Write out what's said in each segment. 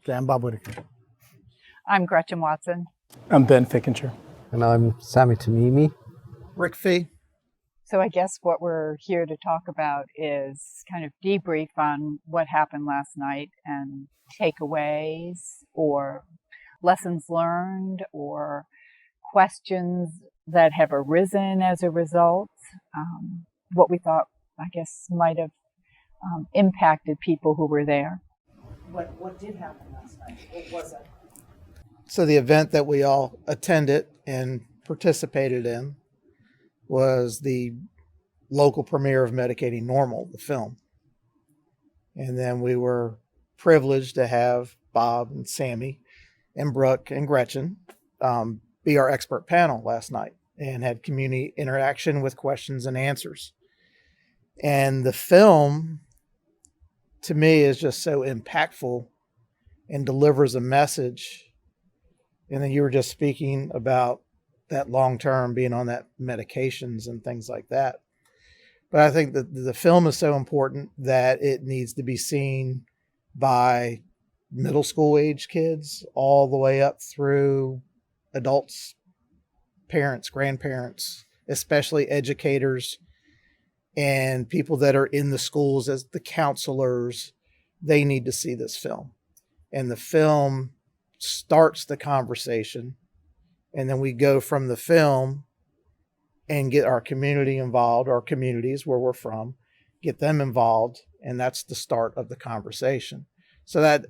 I'm Bob Whitaker. I'm Gretchen Watson. I'm Ben Fickenscher. And I'm Sami Timimi. Rick Fee. So I guess what we're here to talk about is kind of debrief on what happened last night and takeaways or lessons learned or questions that have arisen as a result. What we thought, I guess, might have impacted people who were there. What did happen last night? What was it? So the event that we all attended and participated in was the local premiere of Medicating Normal, the film. And then we were privileged to have Bob and Sami and Brooke and Gretchen be our expert panel last night and had community interaction with questions and answers. And the film, to me, is just so impactful and delivers a message. And then you were just speaking about that long-term being on that medications and things like that. But I think that the film is so important that it needs to be seen by middle school age kids all the way up through adults, parents, grandparents, especially educators and people that are in the schools as the counselors. They need to see this film. And the film starts the conversation. And then we go from the film and get our community involved, our communities where we're from, get them involved. And that's the start of the conversation. So that,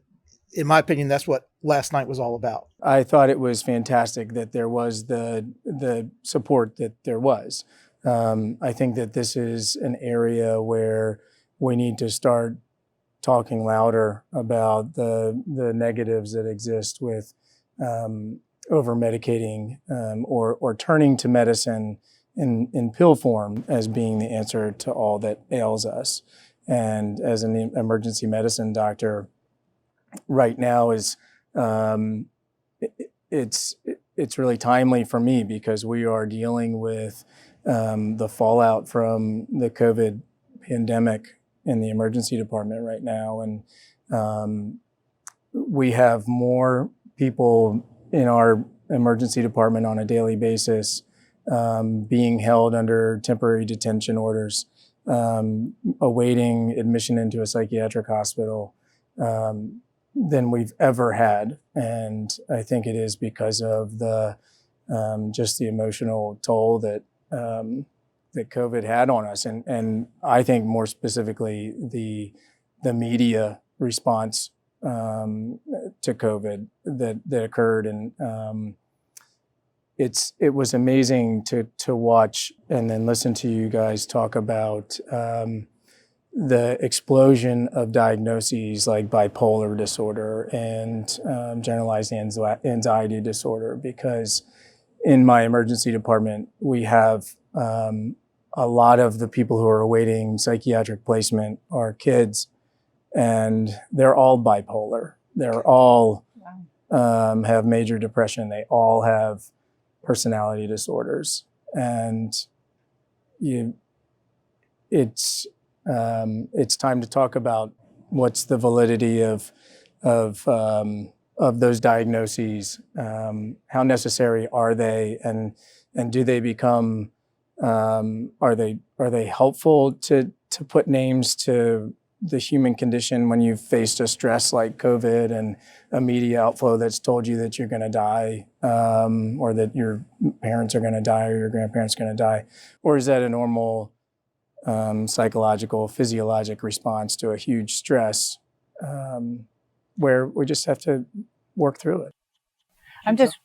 in my opinion, that's what last night was all about. I thought it was fantastic that there was the support that there was. I think that this is an area where we need to start talking louder about the negatives that exist with over-medicating or turning to medicine in pill form as being the answer to all that ails us. And as an emergency medicine doctor, right now is it's really timely for me because we are dealing with the fallout from the COVID pandemic in the emergency department right now. And we have more people in our emergency department on a daily basis being held under temporary detention orders, awaiting admission into a psychiatric hospital than we've ever had. And I think it is because of the just the emotional toll that that COVID had on us. And I think more specifically, the media response to COVID that occurred. And it was amazing to watch and then listen to you guys talk about the explosion of diagnoses like bipolar disorder and generalized anxiety disorder, because in my emergency department, we have a lot of the people who are awaiting psychiatric placement are kids, and they're all bipolar. They're all have major depression. They all have personality disorders, and it's time to talk about what's the validity of those diagnoses. How necessary are they, and do they become are they helpful to put names to the human condition when you've faced a stress like COVID and a media outflow that's told you that you're going to die, or that your parents are going to die or your grandparents are going to die? Or is that a normal psychological, physiologic response to a huge stress where we just have to work through it? I'm just,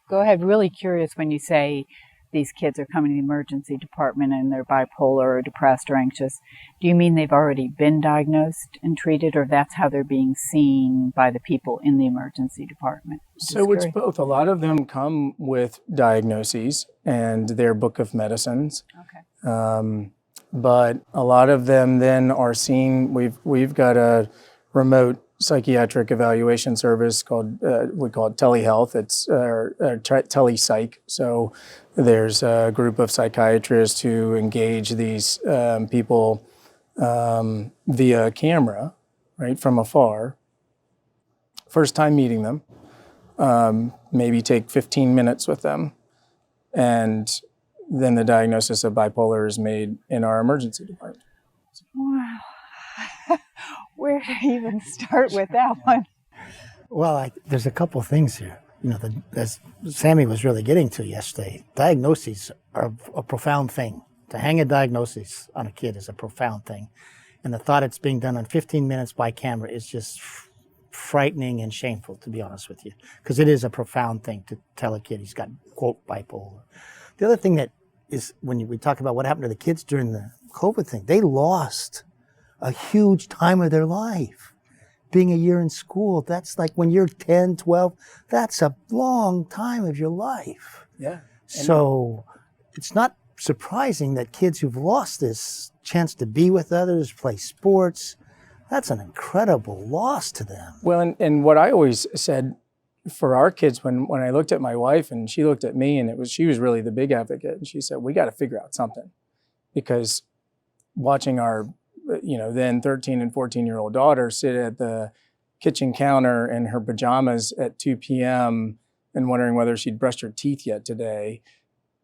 go ahead, really curious when you say these kids are coming to the emergency department and they're bipolar or depressed or anxious. Do you mean they've already been diagnosed and treated, or that's how they're being seen by the people in the emergency department? So it's both. A lot of them come with diagnoses and their book of medicines. Okay. But a lot of them then are seen. We've got a remote psychiatric evaluation service called, we call it telehealth. It's telepsych. So there's a group of psychiatrists who engage these people via camera, right, from afar, first time meeting them, maybe take 15 minutes with them, and then the diagnosis of bipolar is made in our emergency department. Wow. Where to even start with that one? Well, there's a couple things here. As Sami was really getting to yesterday, diagnoses are a profound thing. To hang a diagnosis on a kid is a profound thing. And the thought it's being done in 15 minutes by camera is just frightening and shameful, to be honest with you, because it is a profound thing to tell a kid he's got, quote, bipolar. The other thing that is, when we talk about what happened to the kids during the COVID thing, they lost a huge time of their life. Being a year in school, that's like when you're 10, 12, that's a long time of your life. Yeah. So it's not surprising that kids who've lost this chance to be with others, play sports, that's an incredible loss to them. Well, and what I always said for our kids, when I looked at my wife and she looked at me, and she was really the big advocate, and she said, we got to figure out something, because watching our then 13 and 14-year-old daughter sit at the kitchen counter in her pajamas at 2 p.m. and wondering whether she'd brushed her teeth yet today,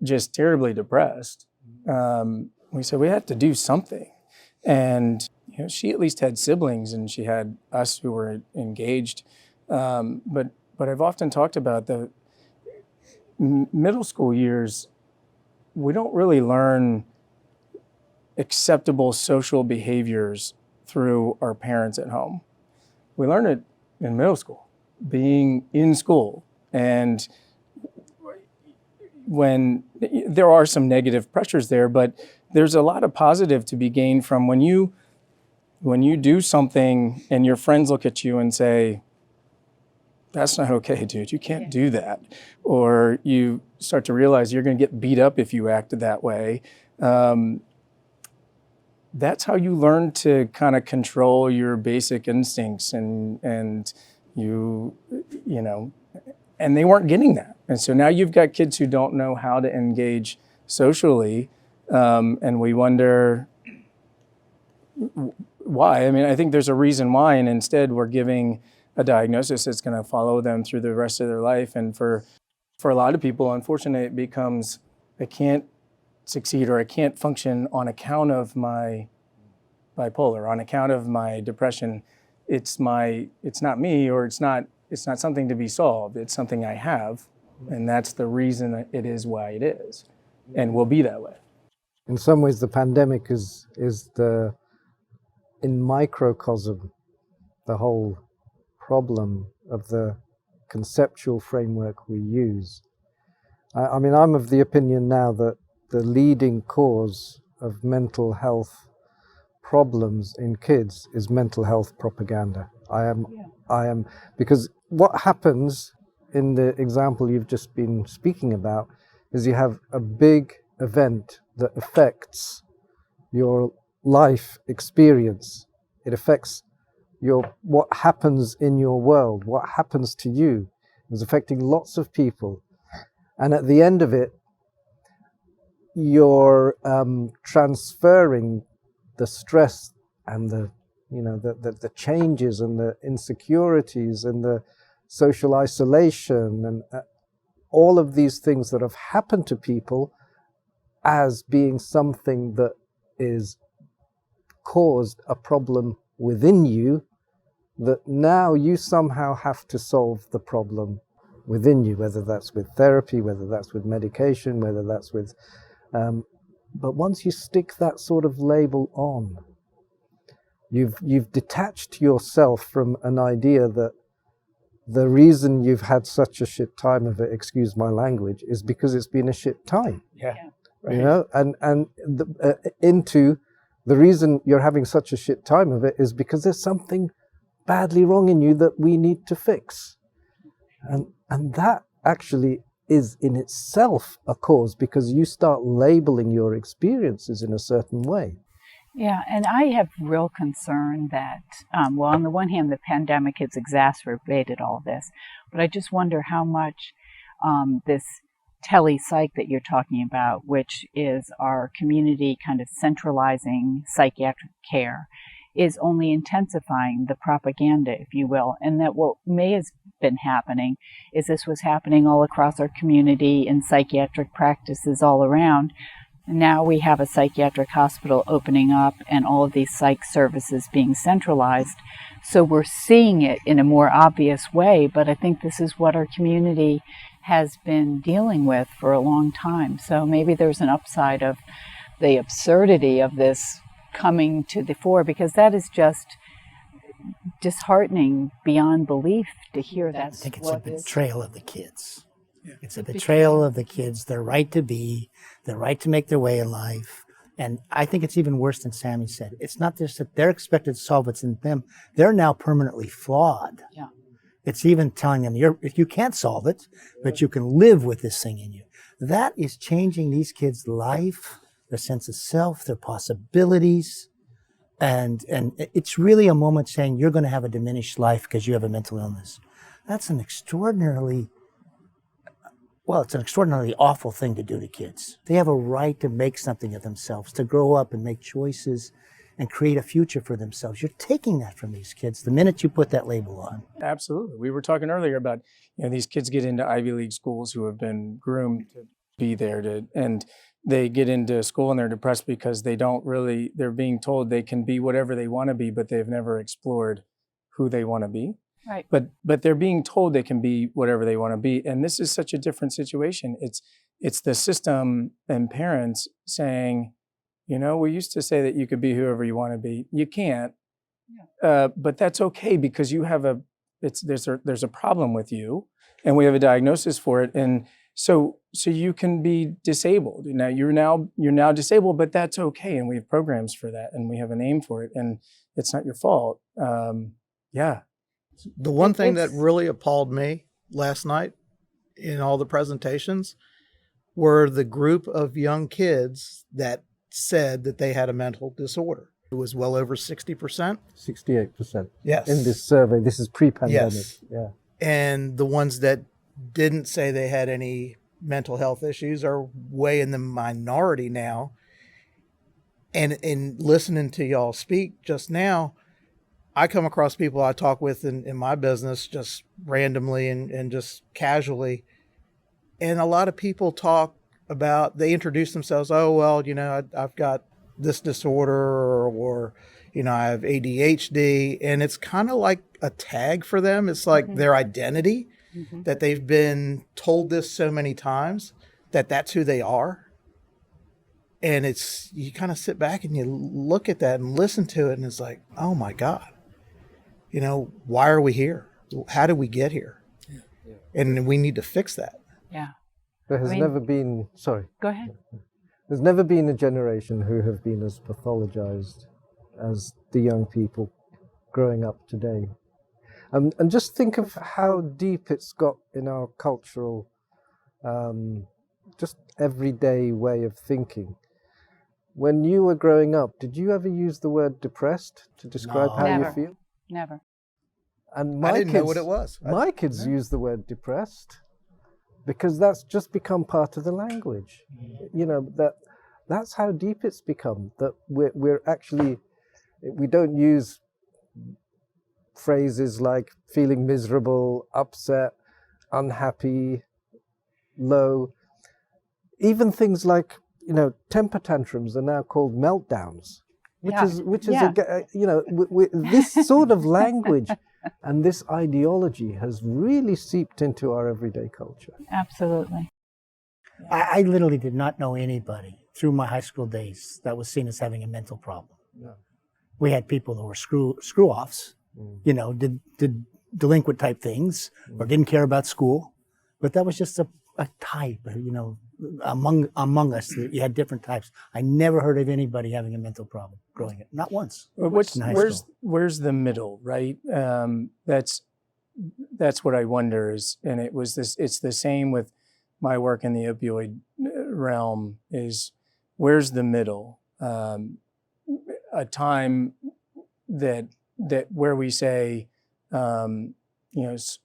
just terribly depressed. We said, we have to do something. And she at least had siblings, and she had us who were engaged. But I've often talked about the middle school years, we don't really learn acceptable social behaviors through our parents at home. We learn it in middle school, being in school. And when there are some negative pressures there, but there's a lot of positive to be gained from when you do something and your friends look at you and say, that's not okay, dude, you can't do that. Or you start to realize you're going to get beat up if you act that way. That's how you learn to kind of control your basic instincts, and and they weren't getting that. And so now you've got kids who don't know how to engage socially, and we wonder why. I mean, I think there's a reason why, and instead we're giving a diagnosis that's going to follow them through the rest of their life. And for a lot of people, unfortunately, it becomes, I can't succeed or I can't function on account of my bipolar, on account of my depression. It's not me, or it's not something to be solved. It's something I have, and that's the reason it is why it is, and will be that way. In some ways, the pandemic is in microcosm, the whole problem of the conceptual framework we use. I mean, I'm of the opinion now that the leading cause of mental health problems in kids is mental health propaganda. I am, because what happens in the example you've just been speaking about is you have a big event that affects your life experience. It affects what happens in your world, what happens to you. It's affecting lots of people. And at the end of it, you're transferring the stress and the changes and the insecurities and the social isolation and all of these things that have happened to people as being something that is caused a problem within you, that now you somehow have to solve the problem within you, whether that's with therapy, whether that's with medication, whether that's with but once you stick that sort of label on, you've detached yourself from an idea that the reason you've had such a shit time of it, excuse my language, is because it's been a shit time. Yeah. Right. Into the reason you're having such a shit time of it is because there's something badly wrong in you that we need to fix. And that actually is in itself a cause, because you start labeling your experiences in a certain way. Yeah, and I have real concern that, well, on the one hand, the pandemic has exacerbated all this, but I just wonder how much this tele-psych that you're talking about, which is our community kind of centralizing psychiatric care, is only intensifying the propaganda, if you will, and that what may have been happening is this was happening all across our community in psychiatric practices all around. Now we have a psychiatric hospital opening up and all of these psych services being centralized. So we're seeing it in a more obvious way, but I think this is what our community has been dealing with for a long time. So maybe there's an upside of the absurdity of this coming to the fore, because that is just disheartening beyond belief to hear that. I think it's a betrayal of the kids. Yeah. It's a betrayal of the kids, their right to be, their right to make their way in life. And I think it's even worse than Sami said. It's not just that they're expected to solve what's in them. They're now permanently flawed. Yeah. It's even telling them, you can't solve it, but you can live with this thing in you. That is changing these kids' life, their sense of self, their possibilities. And it's really a moment saying you're going to have a diminished life because you have a mental illness. That's an extraordinarily awful thing to do to kids. They have a right to make something of themselves, to grow up and make choices and create a future for themselves. You're taking that from these kids the minute you put that label on. Absolutely. We were talking earlier about, these kids get into Ivy League schools who have been groomed to be there and they get into school and they're depressed because they're being told they can be whatever they want to be, but they've never explored who they want to be. Right. But they're being told they can be whatever they want to be. And this is such a different situation. It's the system and parents saying, we used to say that you could be whoever you want to be. You can't. Yeah. But that's okay because you have there's a problem with you and we have a diagnosis for it. And so you can be disabled. Now you're now disabled, but that's okay. And we have programs for that and we have a name for it and it's not your fault. Yeah. The one thing that really appalled me last night in all the presentations were the group of young kids that said that they had a mental disorder. It was well over 60%. 68%. Yes. In this survey. This is pre-pandemic. Yes. Yeah. And the ones that didn't say they had any mental health issues are way in the minority now. And in listening to y'all speak just now, I come across people I talk with in my business just randomly and just casually. And a lot of people they introduce themselves, oh, well, I've got this disorder or I have ADHD. And it's kind of like a tag for them. It's like their identity that they've been told this so many times that that's who they are. And you kind of sit back and you look at that and listen to it. And it's like, oh my God. Why are we here? How did we get here? Yeah. And we need to fix that. Yeah. There has never been, sorry. Go ahead. There's never been a generation who have been as pathologized as the young people growing up today. And just think of how deep it's got in our cultural, just everyday way of thinking. When you were growing up, did you ever use the word depressed to describe how you feel? Never. And I didn't know what it was. My kids use the word depressed because that's just become part of the language. That's how deep it's become. That we're actually, we don't use phrases like feeling miserable, upset, unhappy, low. Even things like, temper tantrums are now called meltdowns. This sort of language and this ideology has really seeped into our everyday culture. Absolutely. I literally did not know anybody through my high school days that was seen as having a mental problem. No. We had people that were screw-offs, did delinquent type things or didn't care about school, but that was just a type, among us. You had different types. I never heard of anybody having a mental problem growing up, not once. Where's the middle, right? That's what I wonder is, and it's the same with my work in the opioid realm is where's the middle? A time that where we say,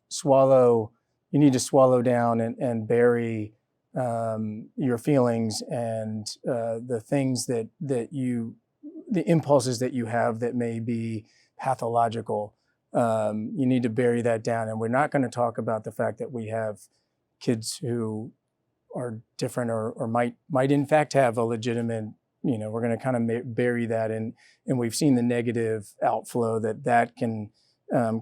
swallow. You need to swallow down and bury your feelings and the things that the impulses that you have that may be pathological. You need to bury that down. And we're not going to talk about the fact that we have kids who are different or might in fact have a legitimate, we're going to kind of bury that in, and we've seen the negative outflow that can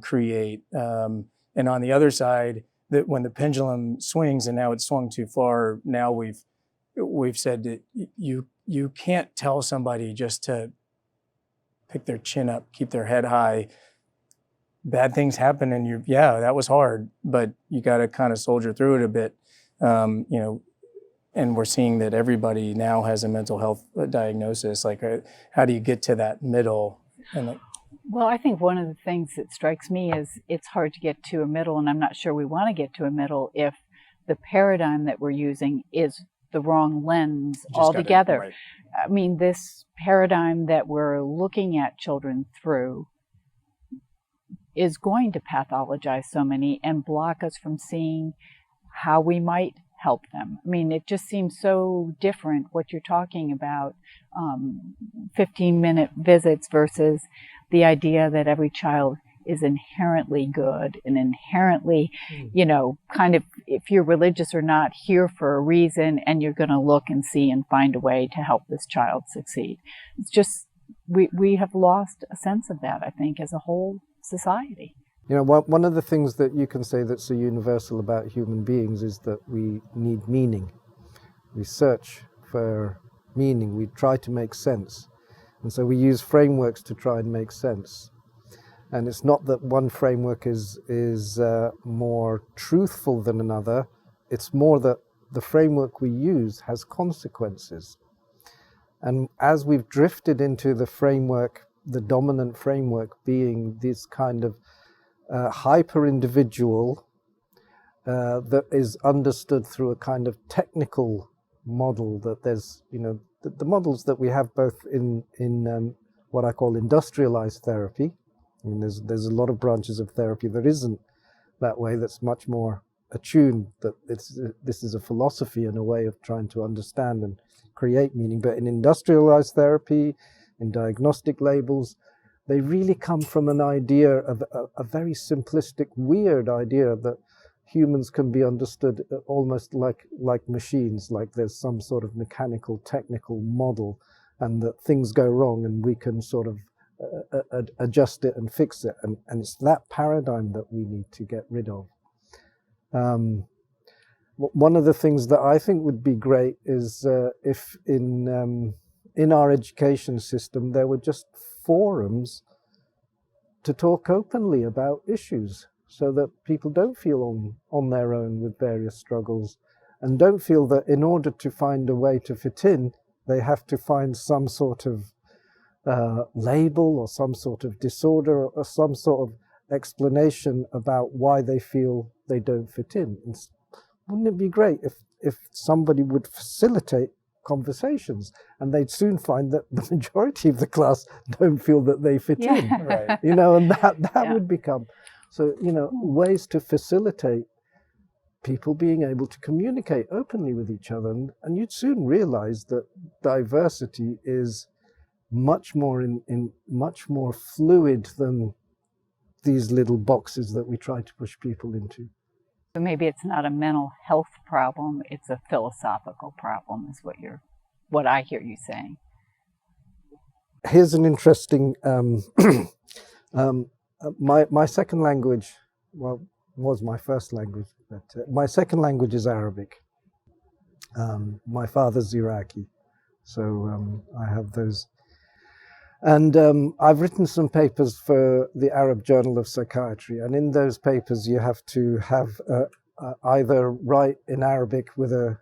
create. And on the other side, that when the pendulum swings, and now it's swung too far, now we've said that you can't tell somebody just to pick their chin up, keep their head high. Bad things happen, and that was hard, but you got to kind of soldier through it a bit, and we're seeing that everybody now has a mental health diagnosis. Like, how do you get to that middle? Well, I think one of the things that strikes me is it's hard to get to a middle, and I'm not sure we want to get to a middle if the paradigm that we're using is the wrong lens altogether. Right. I mean, this paradigm that we're looking at children through is going to pathologize so many and block us from seeing how we might help them. I mean, it just seems so different what you're talking about, 15-minute visits versus the idea that every child is inherently good and inherently, kind of, if you're religious or not, here for a reason, and you're going to look and see and find a way to help this child succeed. It's just, we have lost a sense of that, I think, as a whole society. One of the things that you can say that's so universal about human beings is that we need meaning. We search for meaning. We try to make sense. And so we use frameworks to try and make sense. And it's not that one framework is more truthful than another. It's more that the framework we use has consequences. And as we've drifted into the framework, the dominant framework being this kind of hyper-individual that is understood through a kind of technical model, that there's, the models that we have both in what I call industrialized therapy. I mean, there's a lot of branches of therapy that isn't that way, that's much more attuned, that this is a philosophy and a way of trying to understand and create meaning. But in industrialized therapy, in diagnostic labels, they really come from an idea of a very simplistic, weird idea that humans can be understood almost like machines, like there's some sort of mechanical, technical model, and that things go wrong and we can sort of adjust it and fix it. And it's that paradigm that we need to get rid of. One of the things that I think would be great is if in our education system there were just forums to talk openly about issues, so that people don't feel on their own with various struggles, and don't feel that in order to find a way to fit in, they have to find some sort of label or some sort of disorder or some sort of explanation about why they feel they don't fit in. Wouldn't it be great if somebody would facilitate conversations, and they'd soon find that the majority of the class don't feel that they fit in, Right. and that would become, so, ways to facilitate people being able to communicate openly with each other. And you'd soon realize that diversity is much more much more fluid than these little boxes that we try to push people into. So maybe it's not a mental health problem, it's a philosophical problem, is what I hear you saying. Here's an interesting, my second language, was my first language, but my second language is Arabic. My father's Iraqi, so I have those. And I've written some papers for the Arab Journal of Psychiatry, and in those papers you have to have either write in Arabic with a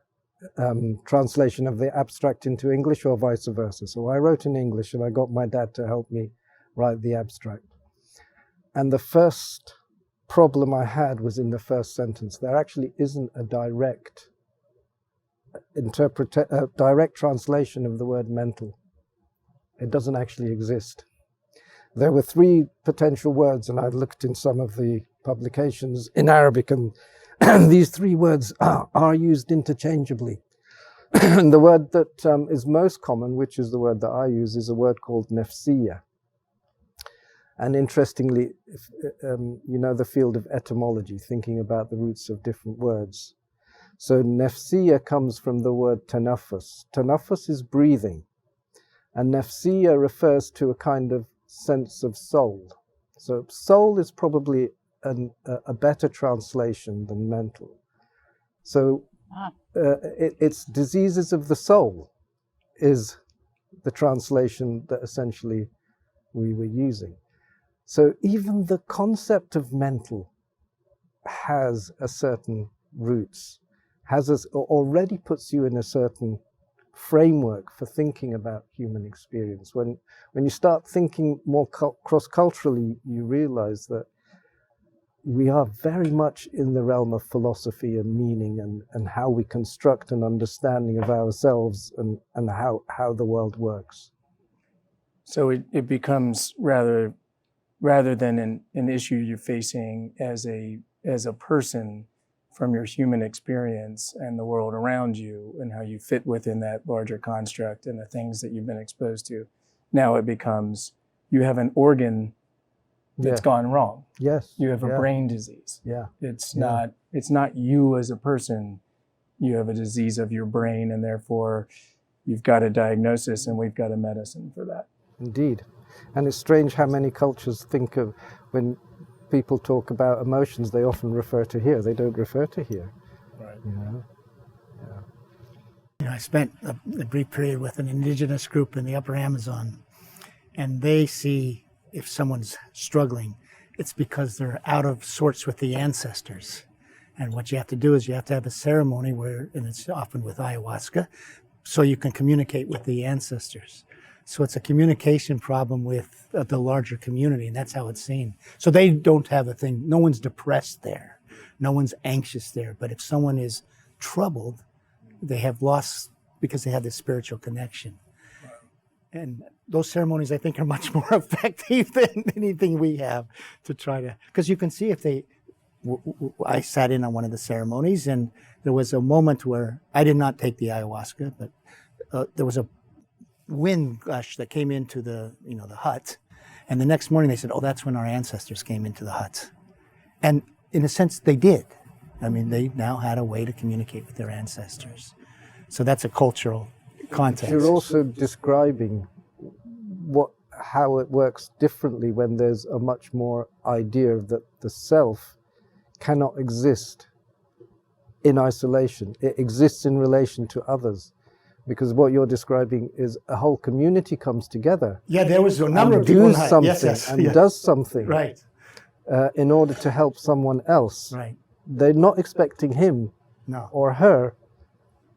translation of the abstract into English, or vice versa. So I wrote in English and I got my dad to help me write the abstract. And the first problem I had was in the first sentence. There actually isn't a direct translation of the word mental. It doesn't actually exist. There were 3 potential words, and I looked in some of the publications in Arabic, and these 3 words are used interchangeably. The word that is most common, which is the word that I use, is a word called nefsiya. And interestingly, you know the field of etymology, thinking about the roots of different words. So nefsiya comes from the word tanafus. Tanafus is breathing, and nefsiya refers to a kind of sense of soul. So soul is probably a better translation than mental. So it's diseases of the soul is the translation that essentially we were using. So even the concept of mental has a certain roots, already puts you in a certain framework for thinking about human experience. When you start thinking more cross-culturally, you realize that we are very much in the realm of philosophy and meaning and how we construct an understanding of ourselves and how the world works. So it becomes rather than an issue you're facing as a person from your human experience and the world around you and how you fit within that larger construct and the things that you've been exposed to. Now it becomes you have an organ that's gone wrong. Yes. You have a brain disease. Yeah. It's not you as a person. You have a disease of your brain, and therefore you've got a diagnosis and we've got a medicine for that. Indeed. And it's strange how many cultures think of, when people talk about emotions, they often refer to here. They don't refer to here. Right. You know? Yeah. You know, I spent a brief period with an indigenous group in the upper Amazon, and they see if someone's struggling, it's because they're out of sorts with the ancestors. And what you have to do is you have to have a ceremony where, and it's often with ayahuasca, so you can communicate with the ancestors. So it's a communication problem with the larger community, and that's how it's seen. So they don't have a thing. No one's depressed there. No one's anxious there. But if someone is troubled, they have lost because they have this spiritual connection. And those ceremonies, I think, are much more effective than anything we have to try to, because you can see if they, I sat in on one of the ceremonies, and there was a moment where I did not take the ayahuasca, but there was a wind gush that came into the hut, and the next morning they said, "Oh, that's when our ancestors came into the hut," and in a sense they did. I mean, they now had a way to communicate with their ancestors. So that's a cultural context. You're also describing how it works differently when there's a much more idea that the self cannot exist in isolation. It exists in relation to others. Because what you're describing is a whole community comes together. Yeah, there was a number of people does something right. In order to help someone else. Right. They're not expecting him or her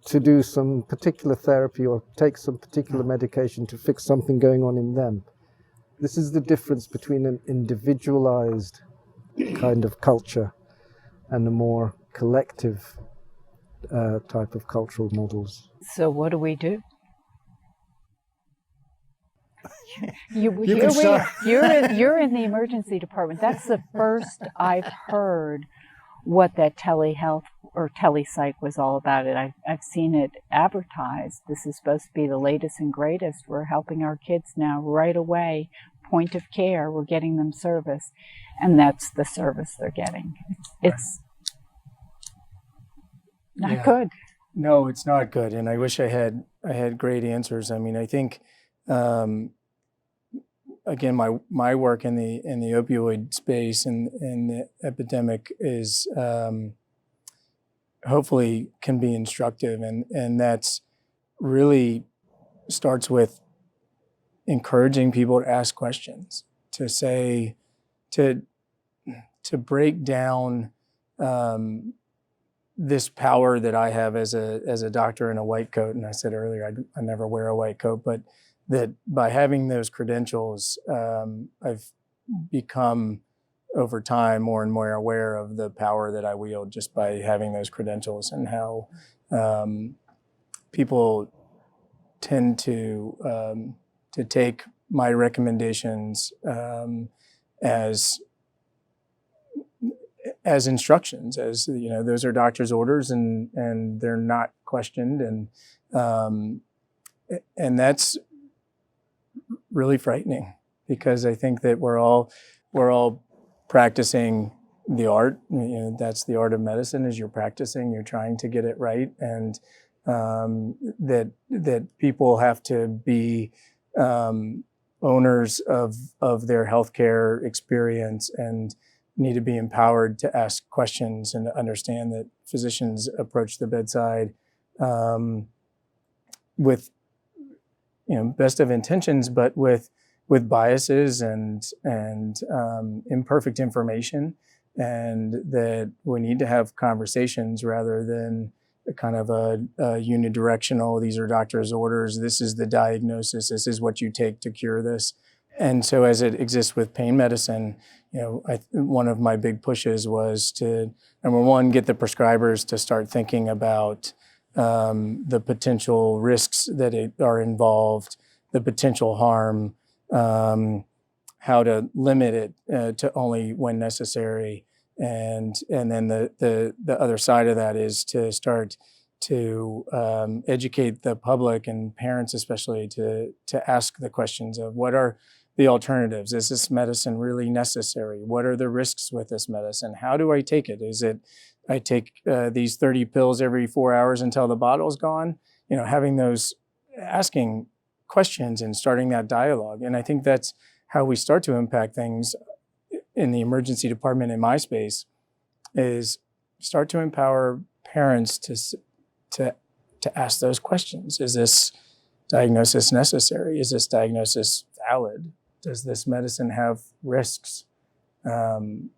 to do some particular therapy or take some particular medication to fix something going on in them. This is the difference between an individualized kind of culture and a more collective type of cultural models. So what do we do? You're in the emergency department. That's the first I've heard what that telehealth or telepsych was all about. I've seen it advertised. This is supposed to be the latest and greatest. We're helping our kids now right away. Point of care. We're getting them service, and that's the service they're getting. It's not good. No, it's not good, and I wish I had great answers. I mean, I think again, my work in the opioid space and the epidemic is hopefully can be instructive, and that's really starts with encouraging people to ask questions, to say, to break down this power that I have as a doctor in a white coat. And I said earlier, I never wear a white coat, but that by having those credentials, I've become over time more and more aware of the power that I wield just by having those credentials, and how people tend to take my recommendations as as instructions, as those are doctor's orders, and they're not questioned, and that's really frightening, because I think that we're all practicing the art. That's the art of medicine, is you're practicing, you're trying to get it right, and that people have to be owners of their healthcare experience, and need to be empowered to ask questions and to understand that physicians approach the bedside with best of intentions, but with biases and imperfect information, and that we need to have conversations rather than kind of a unidirectional, these are doctor's orders, this is the diagnosis, this is what you take to cure this. And so as it exists with pain medicine, one of my big pushes was to, number one, get the prescribers to start thinking about the potential risks that are involved, the potential harm, how to limit it to only when necessary. And then the other side of that is to start to educate the public and parents especially to ask the questions of, what are the alternatives? Is this medicine really necessary? What are the risks with this medicine? How do I take it? Is it I take these 30 pills every 4 hours until the bottle's gone? Having those, asking questions and starting that dialogue. And I think that's how we start to impact things in the emergency department in my space, is start to empower parents to ask those questions. Is this diagnosis necessary? Is this diagnosis valid? Does this medicine have risks? And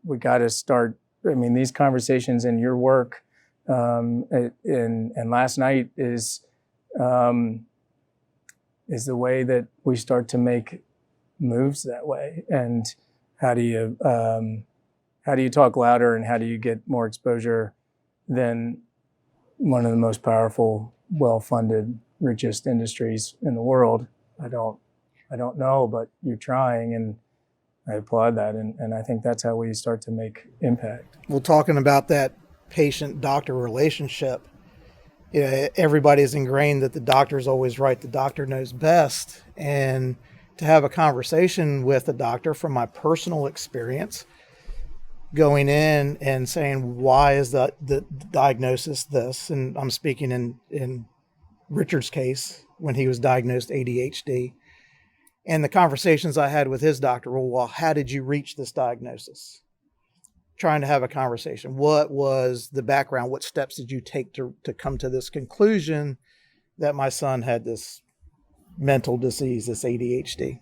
we got to start, these conversations in your work, and last night is the way that we start to make moves that way. And how do you talk louder, and how do you get more exposure than one of the most powerful, well-funded, richest industries in the world? I don't know, but you're trying, and I applaud that. And I think that's how we start to make impact. Well, talking about that patient-doctor relationship, everybody's ingrained that the doctor's always right, the doctor knows best. And to have a conversation with a doctor from my personal experience, going in and saying, why is the diagnosis this? And I'm speaking in Richard's case, when he was diagnosed ADHD. And the conversations I had with his doctor were, well, how did you reach this diagnosis? Trying to have a conversation. What was the background? What steps did you take to come to this conclusion that my son had this mental disease, this ADHD?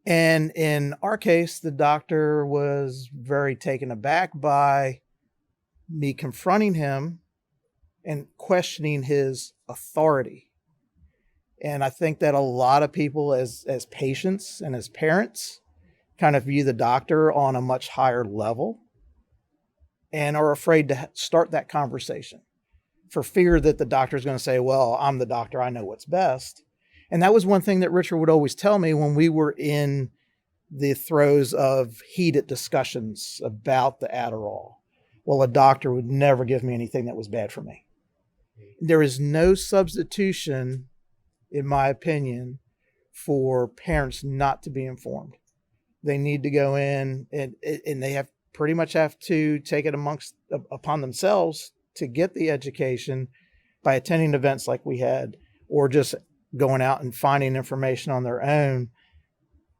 And in our case, the doctor was very taken aback by me confronting him and questioning his authority. And I think that a lot of people as patients and as parents kind of view the doctor on a much higher level and are afraid to start that conversation for fear that the doctor is going to say, well, I'm the doctor, I know what's best. And that was one thing that Richard would always tell me when we were in the throes of heated discussions about the Adderall. Well, a doctor would never give me anything that was bad for me. There is no substitution, in my opinion, for parents not to be informed. They need to go in and they pretty much have to take it upon themselves to get the education by attending events like we had, or just going out and finding information on their own,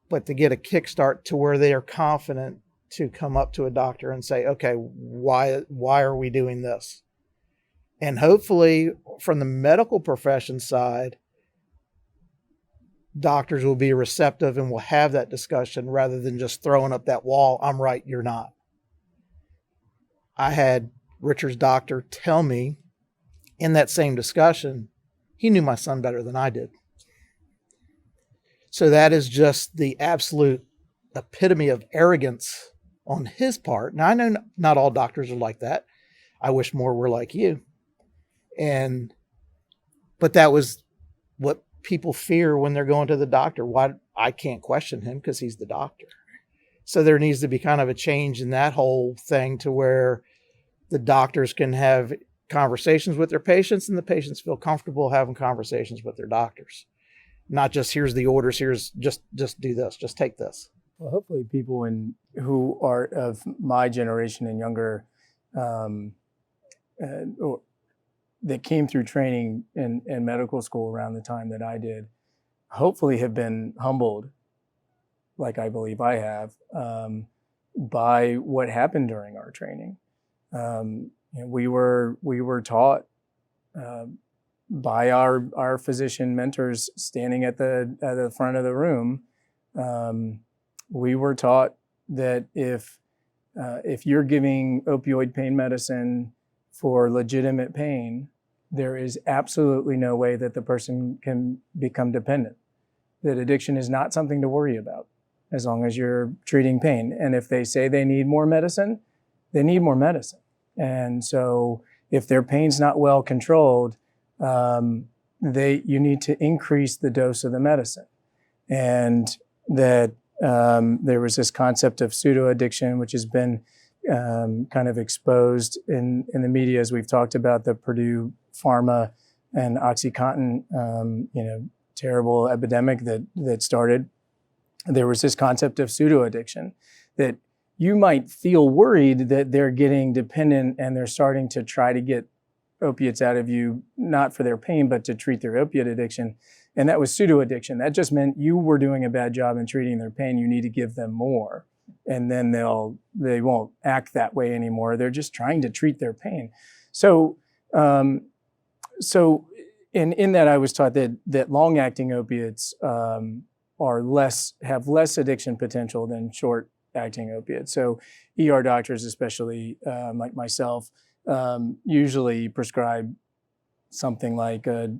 but to get a kickstart to where they are confident to come up to a doctor and say, okay, why are we doing this? And hopefully from the medical profession side, doctors will be receptive and will have that discussion rather than just throwing up that wall, I'm right, you're not. I had Richard's doctor tell me in that same discussion, he knew my son better than I did. So that is just the absolute epitome of arrogance on his part. Now, I know not all doctors are like that. I wish more were like you. But that was what people fear when they're going to the doctor. Why? I can't question him because he's the doctor. So there needs to be kind of a change in that whole thing to where the doctors can have conversations with their patients and the patients feel comfortable having conversations with their doctors. Not just here's the orders, here's just do this, just take this. Well, hopefully people who are of my generation and younger or that came through training in medical school around the time that I did, hopefully have been humbled, like I believe I have, by what happened during our training. We were taught by our physician mentors standing at the front of the room. We were taught that if you're giving opioid pain medicine for legitimate pain, there is absolutely no way that the person can become dependent. That addiction is not something to worry about as long as you're treating pain. And if they say they need more medicine, they need more medicine. And so if their pain's not well controlled, you need to increase the dose of the medicine. And that there was this concept of pseudo addiction, which has been kind of exposed in the media, as we've talked about the Purdue Pharma and OxyContin, terrible epidemic that started. There was this concept of pseudo addiction, that you might feel worried that they're getting dependent and they're starting to try to get opiates out of you, not for their pain, but to treat their opiate addiction. And that was pseudo addiction. That just meant you were doing a bad job in treating their pain. You need to give them more. And then they won't act that way anymore. They're just trying to treat their pain. So in that I was taught that long-acting opiates have less addiction potential than short-acting opiates. So ER doctors, especially like myself, usually prescribe something like a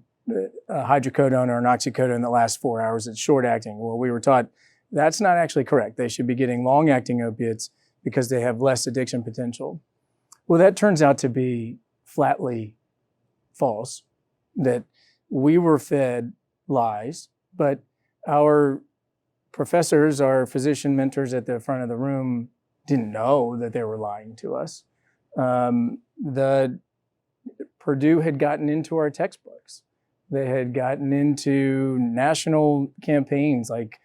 hydrocodone or an oxycodone that lasts 4 hours. It's short-acting. Well, we were taught that's not actually correct. They should be getting long-acting opiates because they have less addiction potential. Well, that turns out to be flatly false, that we were fed lies, but our professors, our physician mentors at the front of the room didn't know that they were lying to us. The Purdue had gotten into our textbooks. They had gotten into national campaigns like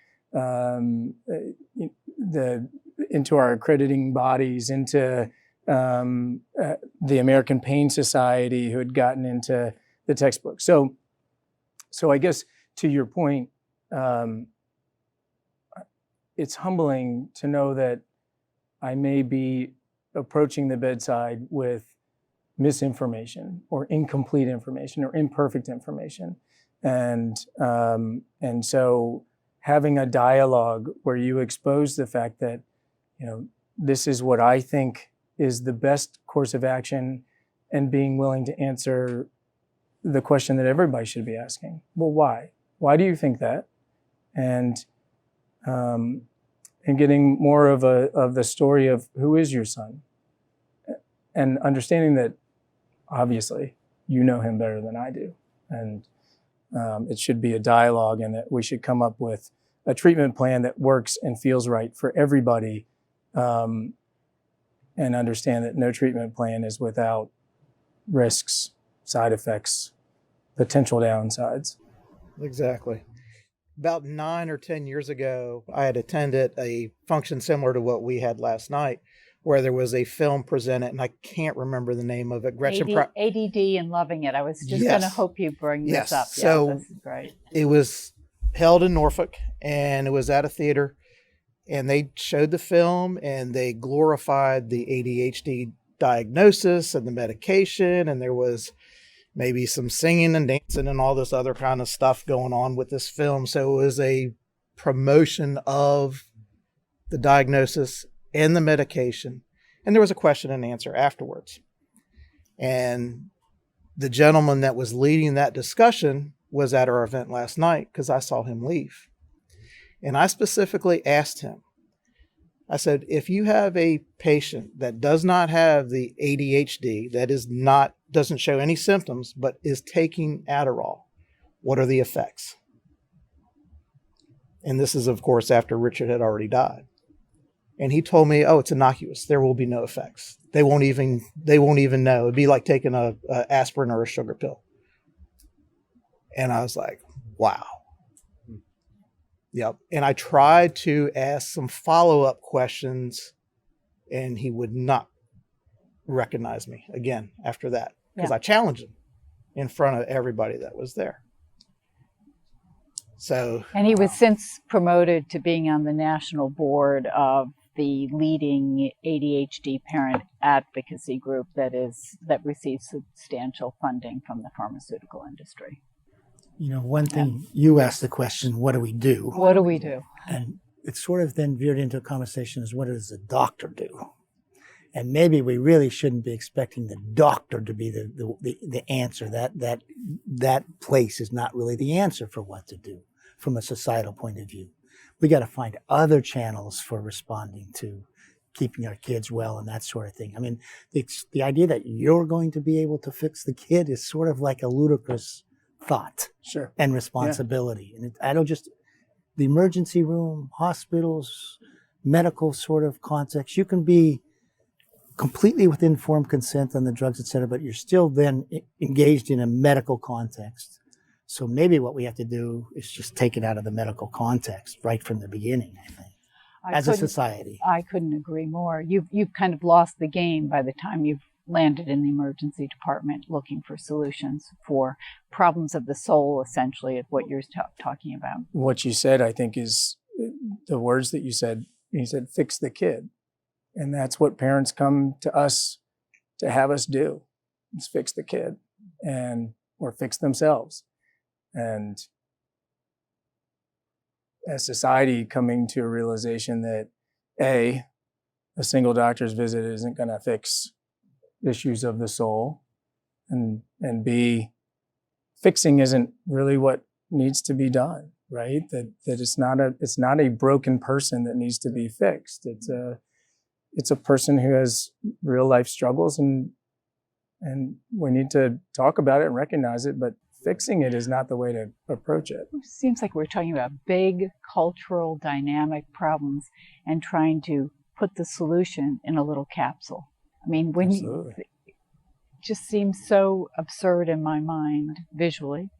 into our accrediting bodies, into the American Pain Society, who had gotten into the textbook. So I guess to your point, it's humbling to know that I may be approaching the bedside with misinformation or incomplete information or imperfect information. And so having a dialogue where you expose the fact that, this is what I think is the best course of action, and being willing to answer the question that everybody should be asking. Well, why? Why do you think that? And getting more of the story of who is your son, and understanding that obviously you know him better than I do, and it should be a dialogue, and that we should come up with a treatment plan that works and feels right for everybody, and understand that no treatment plan is without risks, side effects, potential downsides. Exactly. About 9 or 10 years ago, I had attended a function similar to what we had last night, where there was a film presented, and I can't remember the name of it. ADD and Loving It. I was just going to hope you bring this up. Yeah, so this is great. It was held in Norfolk, and it was at a theater, and they showed the film, and they glorified the ADHD diagnosis and the medication, and there was maybe some singing and dancing and all this other kind of stuff going on with this film. So it was a promotion of the diagnosis and the medication. And there was a question and answer afterwards. And the gentleman that was leading that discussion was at our event last night, because I saw him leave. And I specifically asked him, I said, if you have a patient that does not have the ADHD, that doesn't show any symptoms, but is taking Adderall, what are the effects? And this is, of course, after Richard had already died. And he told me, "Oh, it's innocuous. There will be no effects. They won't even know. It'd be like taking a aspirin or a sugar pill." And I was like, "Wow." Yep. And I tried to ask some follow-up questions, and he would not recognize me again after that, because I challenged him in front of everybody that was there. So, and he was since promoted to being on the national board of the leading ADHD parent advocacy group that receives substantial funding from the pharmaceutical industry. One thing you asked the question, what do we do? What do we do? And it sort of then veered into a conversation as what does the doctor do? And maybe we really shouldn't be expecting the doctor to be the answer. That place is not really the answer for what to do from a societal point of view. We got to find other channels for responding to keeping our kids well and that sort of thing. I mean, the idea that you're going to be able to fix the kid is sort of like a ludicrous thought. Sure. And responsibility. Yeah. And the emergency room, hospitals, medical sort of context, you can be completely with informed consent on the drugs, et cetera, but you're still then engaged in a medical context. So maybe what we have to do is just take it out of the medical context right from the beginning, I think, as a society. I couldn't agree more. You've kind of lost the game by the time you've landed in the emergency department looking for solutions for problems of the soul, essentially, is what you're talking about. What you said, I think, is the words that you said. You said, fix the kid. And that's what parents come to us to have us do, is fix the kid or fix themselves. And as society coming to a realization that a single doctor's visit isn't going to fix issues of the soul, and B, fixing isn't really what needs to be done, right? That it's not a broken person that needs to be fixed. It's a person who has real life struggles, and we need to talk about it and recognize it, but fixing it is not the way to approach it. It seems like we're talking about big cultural dynamic problems and trying to put the solution in a little capsule. I mean, it just seems so absurd in my mind visually.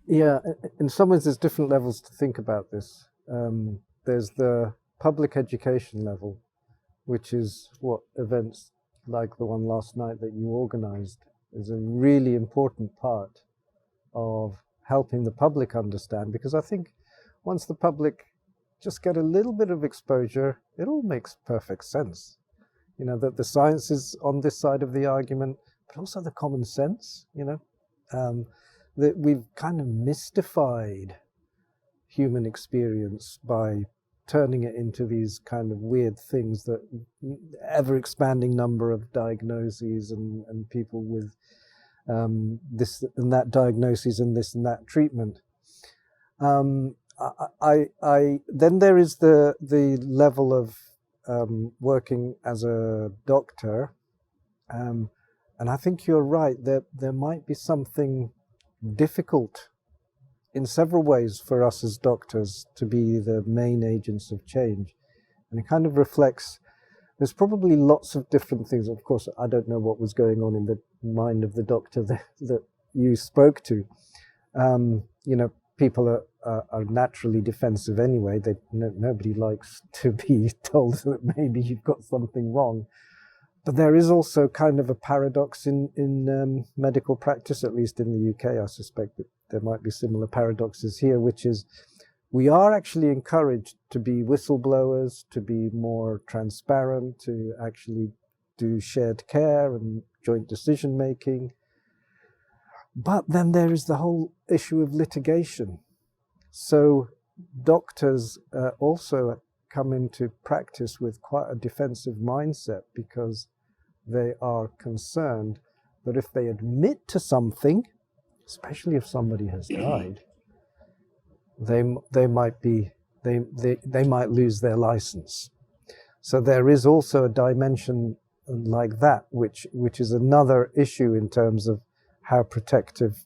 Yeah, in some ways there's different levels to think about this. There's the public education level, which is what events like the one last night that you organized is a really important part of helping the public understand, because I think once the public just get a little bit of exposure, it all makes perfect sense. That the science is on this side of the argument, but also the common sense, that we've kind of mystified human experience by turning it into these kind of weird things, that ever expanding number of diagnoses and people with this and that diagnosis and this and that treatment. Then there is the level of working as a doctor, and I think you're right that there might be something difficult in several ways for us as doctors to be the main agents of change, and it kind of reflects. There's probably lots of different things. Of course, I don't know what was going on in the mind of the doctor that you spoke to. People are naturally defensive anyway. Nobody likes to be told that maybe you've got something wrong. But there is also kind of a paradox in medical practice, at least in the UK. I suspect that there might be similar paradoxes here, which is we are actually encouraged to be whistleblowers, to be more transparent, to actually do shared care and joint decision making. But then there is the whole issue of litigation. So doctors also come into practice with quite a defensive mindset, because they are concerned that if they admit to something, especially if somebody has died, they might lose their license. So there is also a dimension like that, which is another issue in terms of how protective,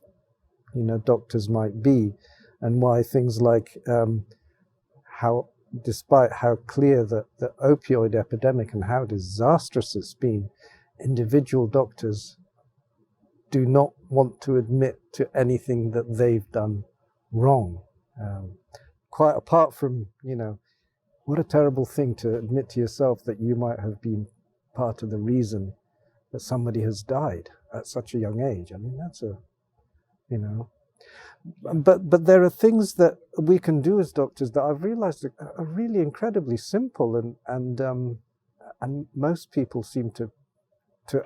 doctors might be, and why things like how despite how clear the opioid epidemic and how disastrous it's been, individual doctors do not want to admit to anything that they've done wrong. Quite apart from, what a terrible thing to admit to yourself that you might have been part of the reason that somebody has died at such a young age. I mean, that's but there are things that we can do as doctors that I've realized are really incredibly simple, and most people seem to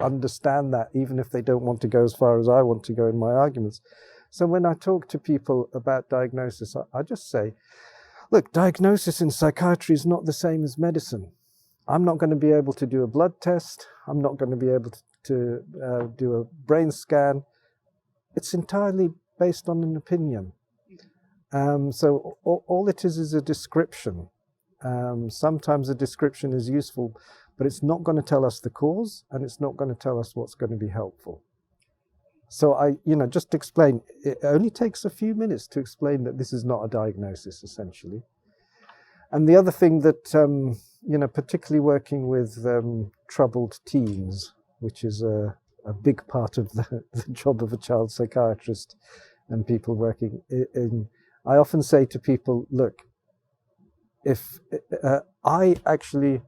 understand that, even if they don't want to go as far as I want to go in my arguments. So when I talk to people about diagnosis, I just say, look, diagnosis in psychiatry is not the same as medicine. I'm not going to be able to do a blood test. I'm not going to be able to do a brain scan. It's entirely based on an opinion. So all it is a description. Sometimes a description is useful, but it's not going to tell us the cause, and it's not going to tell us what's going to be helpful. So just to explain, it only takes a few minutes to explain that this is not a diagnosis, essentially. And the other thing that, particularly working with troubled teens, which is a big part of the job of a child psychiatrist and people working in, I often say to people, look, if I actually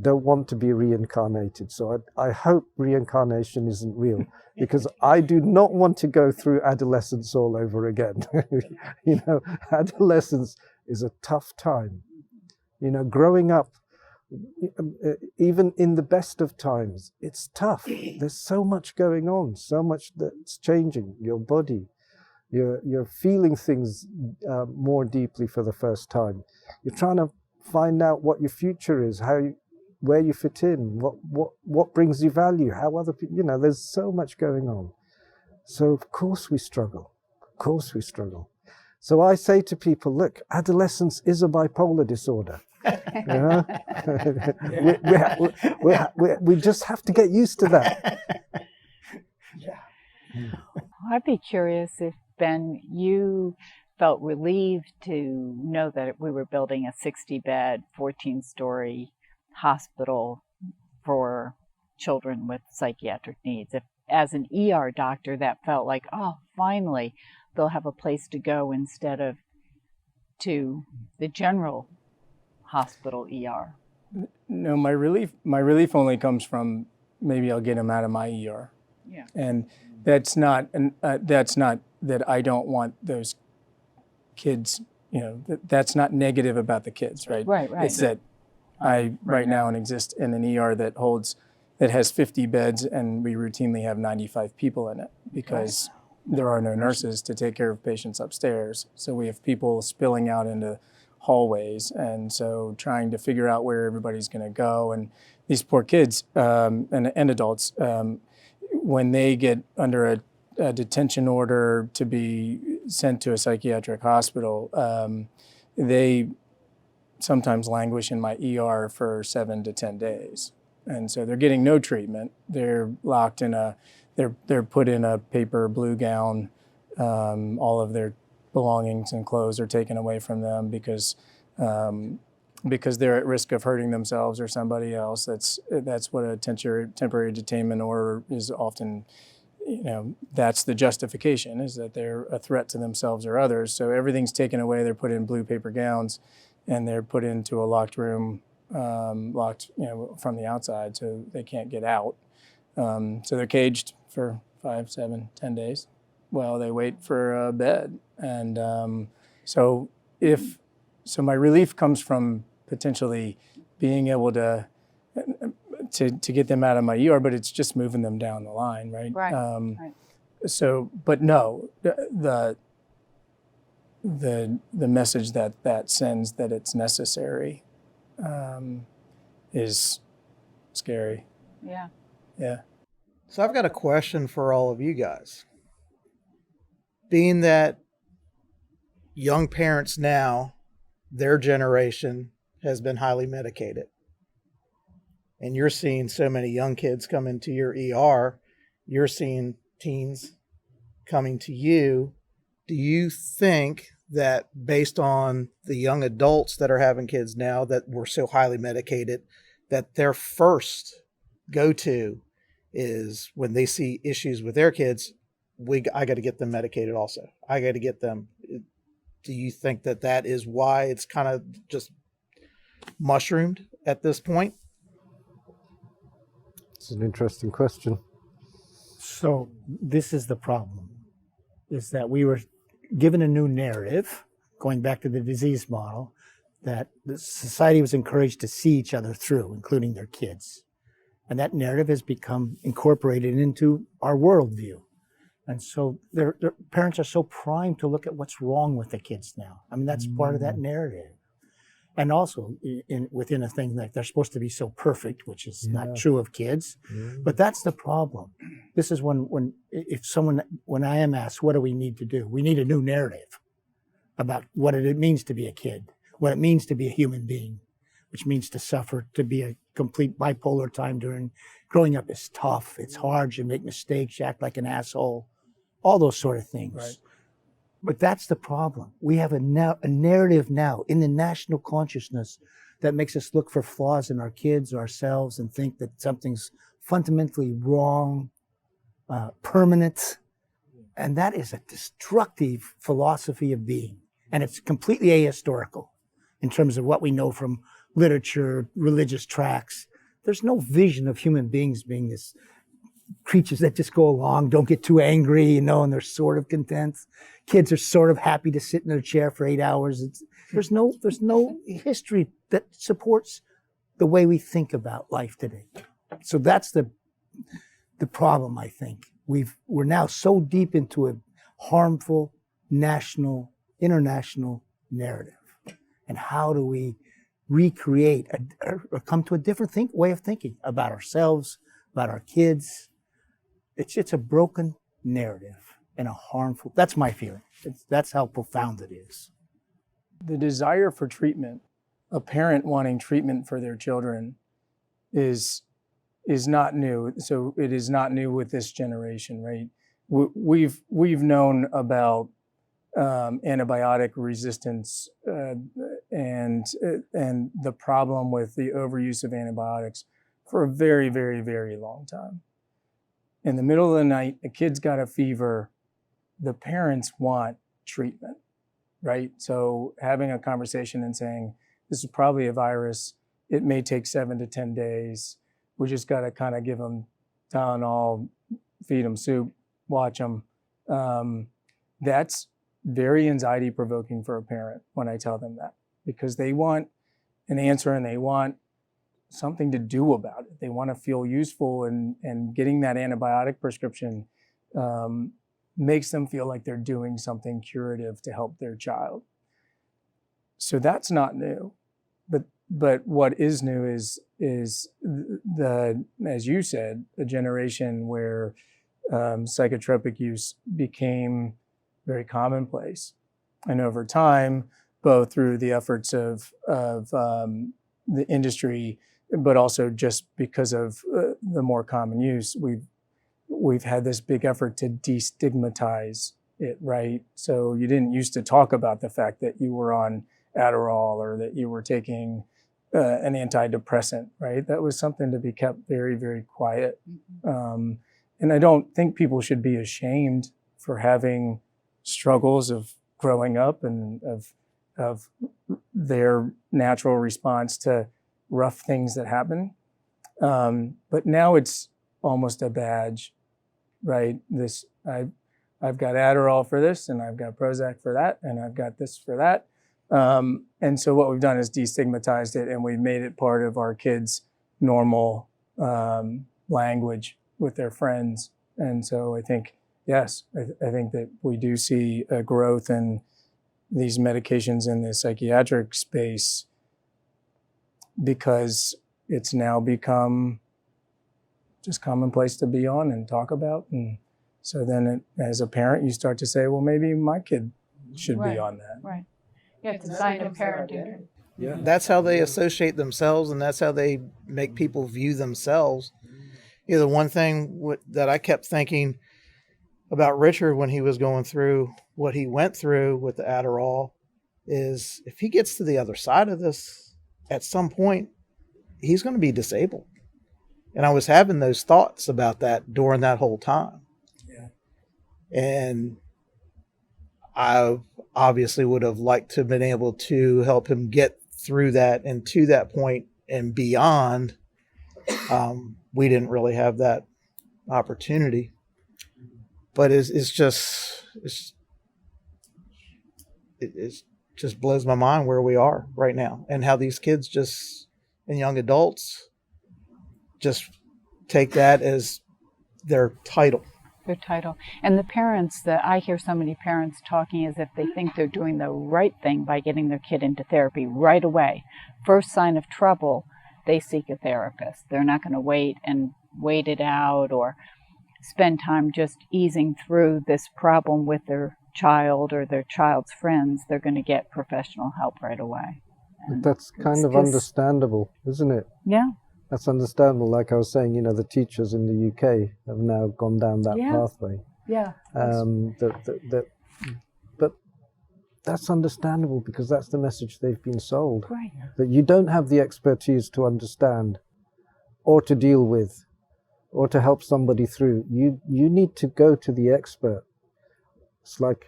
don't want to be reincarnated, so I hope reincarnation isn't real, because I do not want to go through adolescence all over again. Adolescence is a tough time. Growing up, even in the best of times, it's tough. There's so much going on, so much that's changing. Your body, you're feeling things more deeply for the first time. You're trying to find out what your future is, where you fit in, what brings you value, how other people, there's so much going on. So of course we struggle. So I say to people, look, adolescence is a bipolar disorder. We just have to get used to that. I'd be curious if, Ben, you felt relieved to know that we were building a 60-bed, 14-story hospital for children with psychiatric needs. If, as an ER doctor, that felt like, oh, finally, they'll have a place to go instead of to the general hospital ER. No, my relief only comes from maybe I'll get them out of my ER. Yeah. And that's not that I don't want those kids, that's not negative about the kids, right? Right. It's that I right now exist in an ER that has 50 beds, and we routinely have 95 people in it because there are no nurses to take care of patients upstairs. So we have people spilling out into hallways, and so trying to figure out where everybody's going to go. And these poor kids and adults, when they get under a detention order to be sent to a psychiatric hospital, they sometimes languish in my ER for 7 to 10 days. And so they're getting no treatment. They're locked in they're put in a paper blue gown. All of their belongings and clothes are taken away from them because they're at risk of hurting themselves or somebody else. That's what a temporary detainment order is often. That's the justification, is that they're a threat to themselves or others. So everything's taken away. They're put in blue paper gowns, and they're put into a locked room, locked from the outside, so they can't get out. So they're caged for 5, 7, 10 days while they wait for a bed. And so my relief comes from potentially being able to get them out of my ER, but it's just moving them down the line, right? Right. So, but no, the message that sends that it's necessary is scary. Yeah. Yeah. So I've got a question for all of you guys. Being that young parents now, their generation has been highly medicated, and you're seeing so many young kids come into your ER, you're seeing teens coming to you. Do you think that based on the young adults that are having kids now that were so highly medicated, that their first go-to is when they see issues with their kids, I got to get them medicated also. I got to get them. Do you think that that is why it's kind of just mushroomed at this point? It's an interesting question. So this is the problem, is that we were given a new narrative, going back to the disease model, that the society was encouraged to see each other through, including their kids. And that narrative has become incorporated into our worldview. And so their parents are so primed to look at what's wrong with the kids now. I mean, that's part of that narrative. And also within a thing like they're supposed to be so perfect, which is not true of kids. But that's the problem. This is when I am asked, what do we need to do? We need a new narrative about what it means to be a kid, what it means to be a human being, which means to suffer, to be a complete bipolar time during growing up is tough. It's hard. You make mistakes. You act like an asshole. All those sort of things. Right. But that's the problem. We have a narrative now in the national consciousness that makes us look for flaws in our kids, ourselves, and think that something's fundamentally wrong, permanent. And that is a destructive philosophy of being. And it's completely ahistorical in terms of what we know from literature, religious tracts. There's no vision of human beings being this creatures that just go along, don't get too angry, and they're sort of content. Kids are sort of happy to sit in their chair for 8 hours. There's no history that supports the way we think about life today. So that's the problem, I think. We're now so deep into a harmful national, international narrative. And how do we recreate or come to a different way of thinking about ourselves, about our kids? It's a broken narrative and a harmful, that's my feeling. That's how profound it is. The desire for treatment, a parent wanting treatment for their children is not new. So it is not new with this generation, right? We've known about antibiotic resistance and the problem with the overuse of antibiotics for a very, very, very long time. In the middle of the night, a kid's got a fever. The parents want treatment, right? So having a conversation and saying, this is probably a virus. It may take 7 to 10 days. We just got to kind of give them Tylenol, feed them soup, watch them. That's very anxiety provoking for a parent when I tell them that, because they want an answer and they want something to do about it. They want to feel useful, and getting that antibiotic prescription makes them feel like they're doing something curative to help their child. So that's not new. But what is new is the, as you said, a generation where psychotropic use became very commonplace. And over time, both through the efforts of the industry, but also just because of the more common use, we've had this big effort to destigmatize it, right? So you didn't used to talk about the fact that you were on Adderall or that you were taking an antidepressant, right? That was something to be kept very, very quiet. And I don't think people should be ashamed for having struggles of growing up and of their natural response to rough things that happen. But now it's almost a badge, right? I've got Adderall for this, and I've got Prozac for that, and I've got this for that. And so what we've done is destigmatized it, and we've made it part of our kids' normal language with their friends. And so I think, yes, I think that we do see a growth in these medications in the psychiatric space because it's now become just commonplace to be on and talk about. And so then as a parent, you start to say, well, maybe my kid should be on that. Right. Yeah, it's a sign of parenting. Yeah. That's how they associate themselves, and that's how they make people view themselves. The one thing that I kept thinking, about Richard when he was going through what he went through with the Adderall is if he gets to the other side of this, at some point, he's going to be disabled. And I was having those thoughts about that during that whole time. Yeah. And I obviously would have liked to have been able to help him get through that and to that point and beyond. We didn't really have that opportunity, but it just blows my mind where we are right now and how these kids and young adults just take that as their title. Their title. And the parents, that I hear so many parents talking as if they think they're doing the right thing by getting their kid into therapy right away. First sign of trouble, they seek a therapist. They're not going to wait it out or spend time just easing through this problem with their child or their child's friends. They're going to get professional help right away. But that's kind of understandable, isn't it? Yeah. That's understandable. Like I was saying, the teachers in the UK have now gone down that pathway. Yeah. But that's understandable because that's the message they've been sold. Right. That you don't have the expertise to understand or to deal with or to help somebody through. You need to go to the expert. It's like,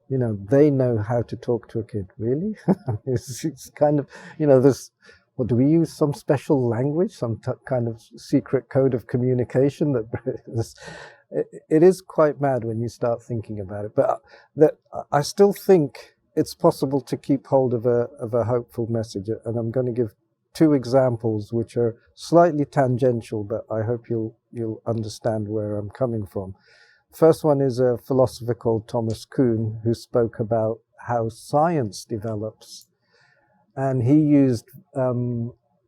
they know how to talk to a kid. Really? it's kind of, this... Well, do we use some special language, some kind of secret code of communication? It is quite mad when you start thinking about it. But I still think it's possible to keep hold of a hopeful message. And I'm going to give two examples which are slightly tangential, but I hope you'll understand where I'm coming from. First one is a philosopher called Thomas Kuhn, who spoke about how science develops. And he used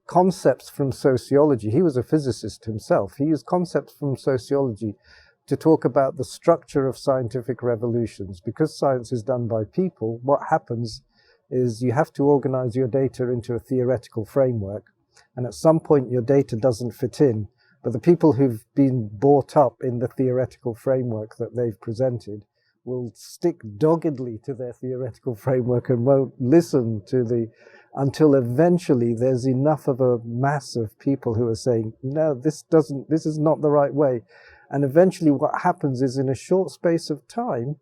concepts from sociology. He was a physicist himself. He used concepts from sociology to talk about the structure of scientific revolutions. Because science is done by people, what happens is you have to organize your data into a theoretical framework. And at some point, your data doesn't fit in. But the people who've been brought up in the theoretical framework that they've presented will stick doggedly to their theoretical framework and won't listen to until eventually there's enough of a mass of people who are saying, no, this is not the right way. And eventually what happens is in a short space of time,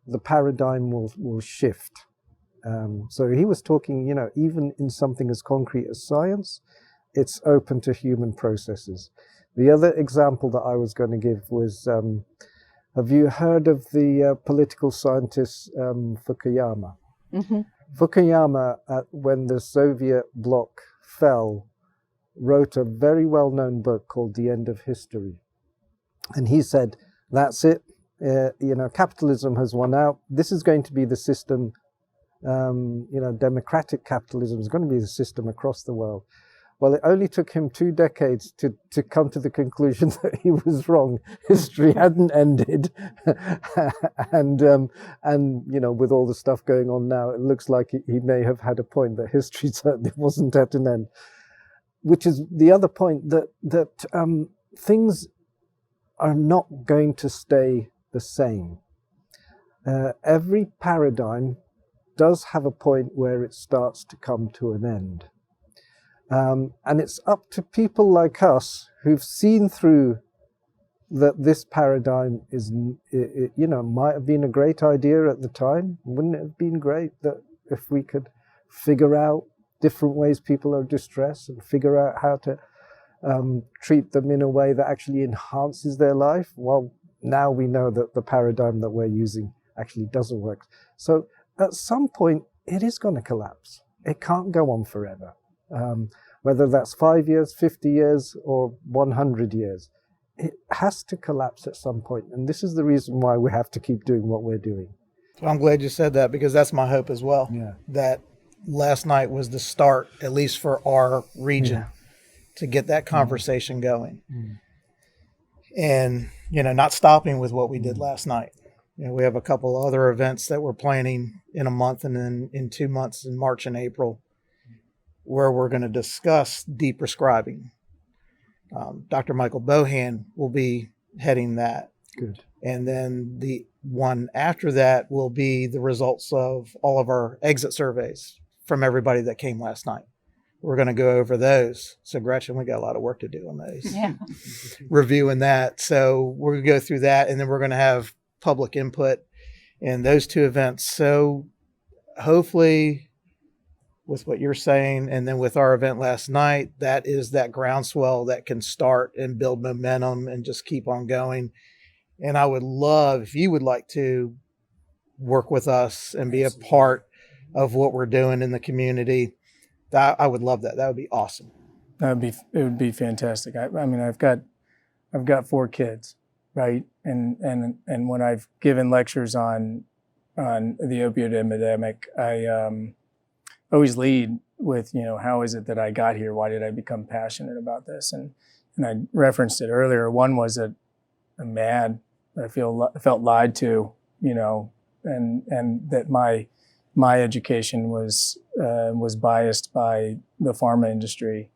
the paradigm will shift. So he was talking, even in something as concrete as science, it's open to human processes. The other example that I was going to give was, have you heard of the political scientist Fukuyama? Mm-hmm. Fukuyama, when the Soviet bloc fell, wrote a very well-known book called The End of History. And he said, that's it. Capitalism has won out. This is going to be the system, democratic capitalism is going to be the system across the world. Well, it only took him 2 decades to come to the conclusion that he was wrong. History hadn't ended. and with all the stuff going on now, it looks like he may have had a point that history certainly wasn't at an end. Which is the other point that things are not going to stay the same. Every paradigm does have a point where it starts to come to an end. And it's up to people like us who've seen through that this paradigm might have been a great idea at the time. Wouldn't it have been great that if we could figure out different ways people are distressed and figure out how to treat them in a way that actually enhances their life? Well, now we know that the paradigm that we're using actually doesn't work. So at some point, it is going to collapse. It can't go on forever. Whether that's 5 years, 50 years, or 100 years, it has to collapse at some point. And this is the reason why we have to keep doing what we're doing. So I'm glad you said that because that's my hope as well. Yeah. That last night was the start, at least for our region, to get that conversation going. Mm. And, not stopping with what we did last night. We have a couple other events that we're planning in a month and then in 2 months in March and April, where we're going to discuss Deprescribing. Dr. Michael Bohan will be heading that. Good. And then the one after that will be the results of all of our exit surveys from everybody that came last night. We're going to go over those. So Gretchen, we got a lot of work to do on those. Yeah. Reviewing that. So we're going to go through that, and then we're going to have public input in those two events. So hopefully with what you're saying, and then with our event last night, that is that groundswell that can start and build momentum and just keep on going. And I would love, if you would like to work with us and be a part of what we're doing in the community, that I would love that. That would be awesome. It would be fantastic. I mean, I've got 4 kids, right? And when I've given lectures on the opioid epidemic, I always lead with, how is it that I got here? Why did I become passionate about this? And I referenced it earlier. One was that I'm mad. I felt lied to, and that my education was biased by the pharma industry,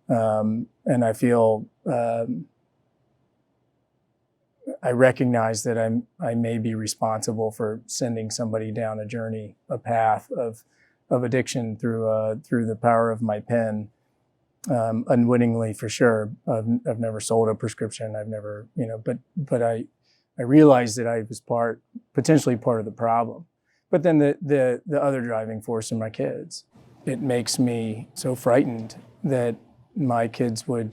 and I feel I recognize that I may be responsible for sending somebody down a journey, a path of addiction through the power of my pen, unwittingly for sure. I've never sold a prescription. I've never, but I realized that I was potentially part of the problem. But then the other driving force are my kids. It makes me so frightened that my kids would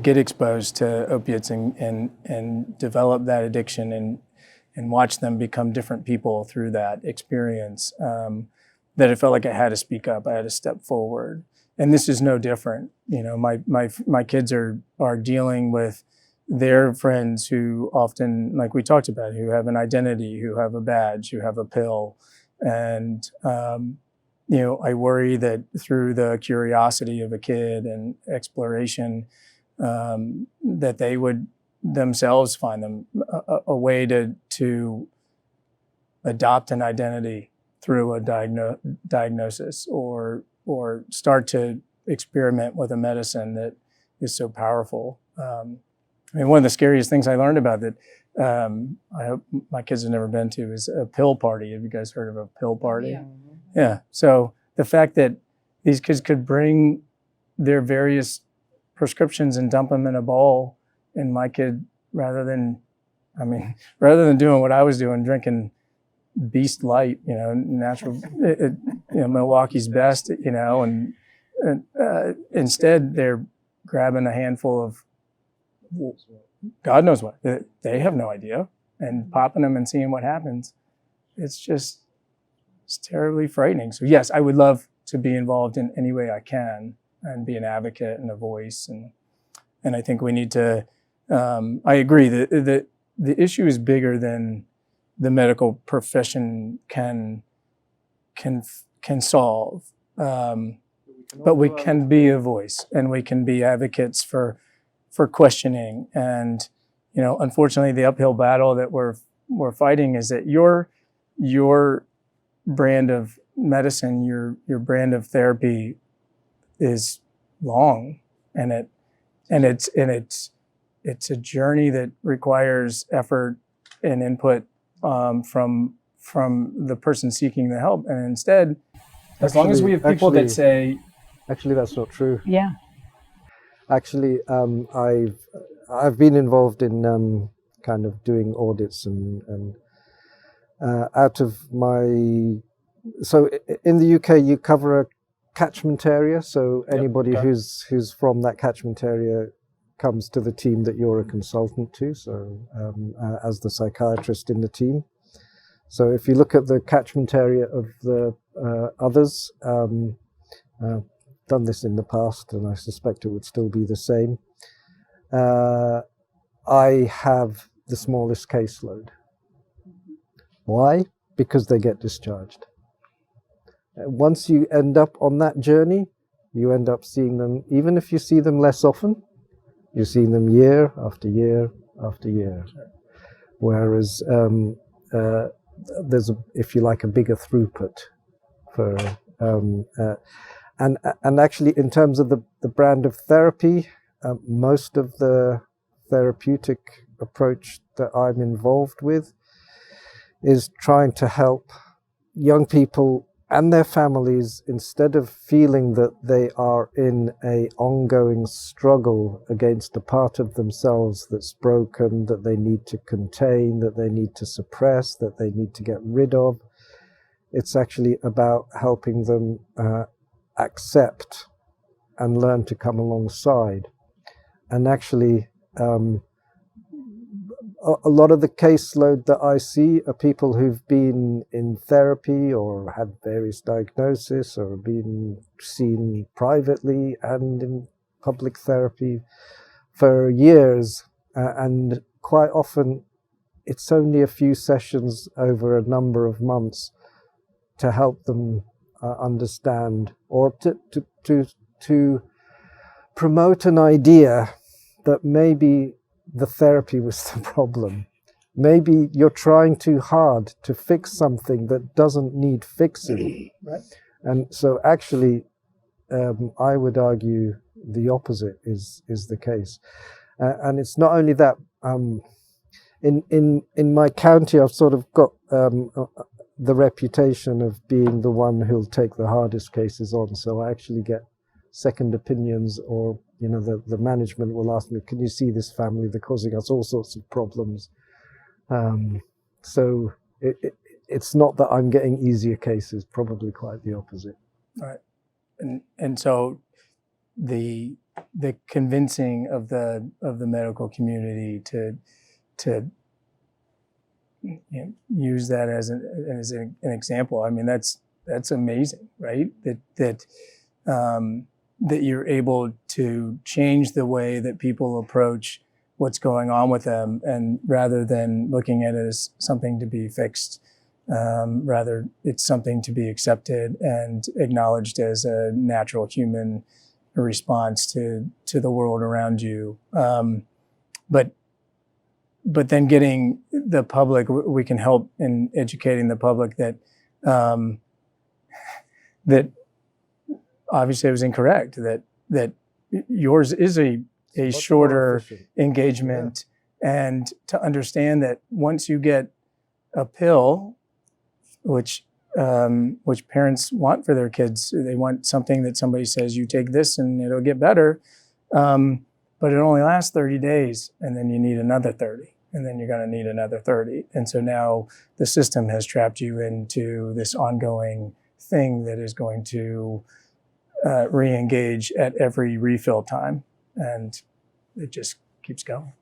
get exposed to opiates and develop that addiction and watch them become different people through that experience. That it felt like I had to speak up. I had to step forward. And this is no different. My kids are dealing with their friends who often, like we talked about, who have an identity, who have a badge, who have a pill. And, I worry that through the curiosity of a kid and exploration, that they would themselves find them a way to adopt an identity through a diagnosis or start to experiment with a medicine that is so powerful. One of the scariest things I learned about that I hope my kids have never been to is a pill party. Have you guys heard of a pill party? Yeah. So the fact that these kids could bring their various prescriptions and dump them in a bowl, and my kid, rather than doing what I was doing, drinking Beast Light, natural, Milwaukee's Best, and instead they're grabbing a handful of God knows what. They have no idea, and popping them and seeing what happens. It's terribly frightening. So yes, I would love to be involved in any way I can and be an advocate and a voice. And I think we need to, I agree that the issue is bigger than the medical profession can solve. But we can be a voice, and we can be advocates for questioning. And, unfortunately the uphill battle that we're fighting is that your brand of medicine, your brand of therapy is long, and it's a journey that requires effort and input from the person seeking the help. And instead, as long as we have people that say, actually that's not true. Yeah. Actually, I've been involved in kind of doing audits and out of so in the UK you cover a catchment area, so anybody who's from that catchment area comes to the team that you're a consultant to, so as the psychiatrist in the team. So if you look at the catchment area of the others, done this in the past and I suspect it would still be the same, I have the smallest caseload. Why? Because they get discharged. Once you end up on that journey, you end up seeing them, even if you see them less often, you see them year after year after year. Whereas there's, if you like, a bigger throughput for, and actually in terms of the brand of therapy, most of the therapeutic approach that I'm involved with is trying to help young people and their families, instead of feeling that they are in a ongoing struggle against a part of themselves that's broken, that they need to contain, that they need to suppress, that they need to get rid of. It's actually about helping them accept and learn to come alongside. And actually, a lot of the caseload that I see are people who've been in therapy or had various diagnoses or been seen privately and in public therapy for years. And quite often it's only a few sessions over a number of months to help them understand, or to promote an idea that maybe the therapy was the problem. Maybe you're trying too hard to fix something that doesn't need fixing. Right. And so actually, I would argue the opposite is the case. And it's not only that, in my county, I've sort of got the reputation of being the one who'll take the hardest cases on. So I actually get second opinions, or the management will ask me, can you see this family? They're causing us all sorts of problems. So it's not that I'm getting easier cases, probably quite the opposite. Right. And so the convincing of the medical community to use that as an example. I mean, that's amazing, right? That you're able to change the way that people approach what's going on with them, and rather than looking at it as something to be fixed, rather it's something to be accepted and acknowledged as a natural human response to the world around you. But then getting the public, we can help in educating the public that that obviously it was incorrect, that yours is a shorter engagement, and to understand that once you get a pill, which parents want for their kids, they want something that somebody says, you take this and it'll get better, but it only lasts 30 days, and then you need another 30, and then you're going to need another 30. And so now the system has trapped you into this ongoing thing that is going to re-engage at every refill time, and it just keeps going.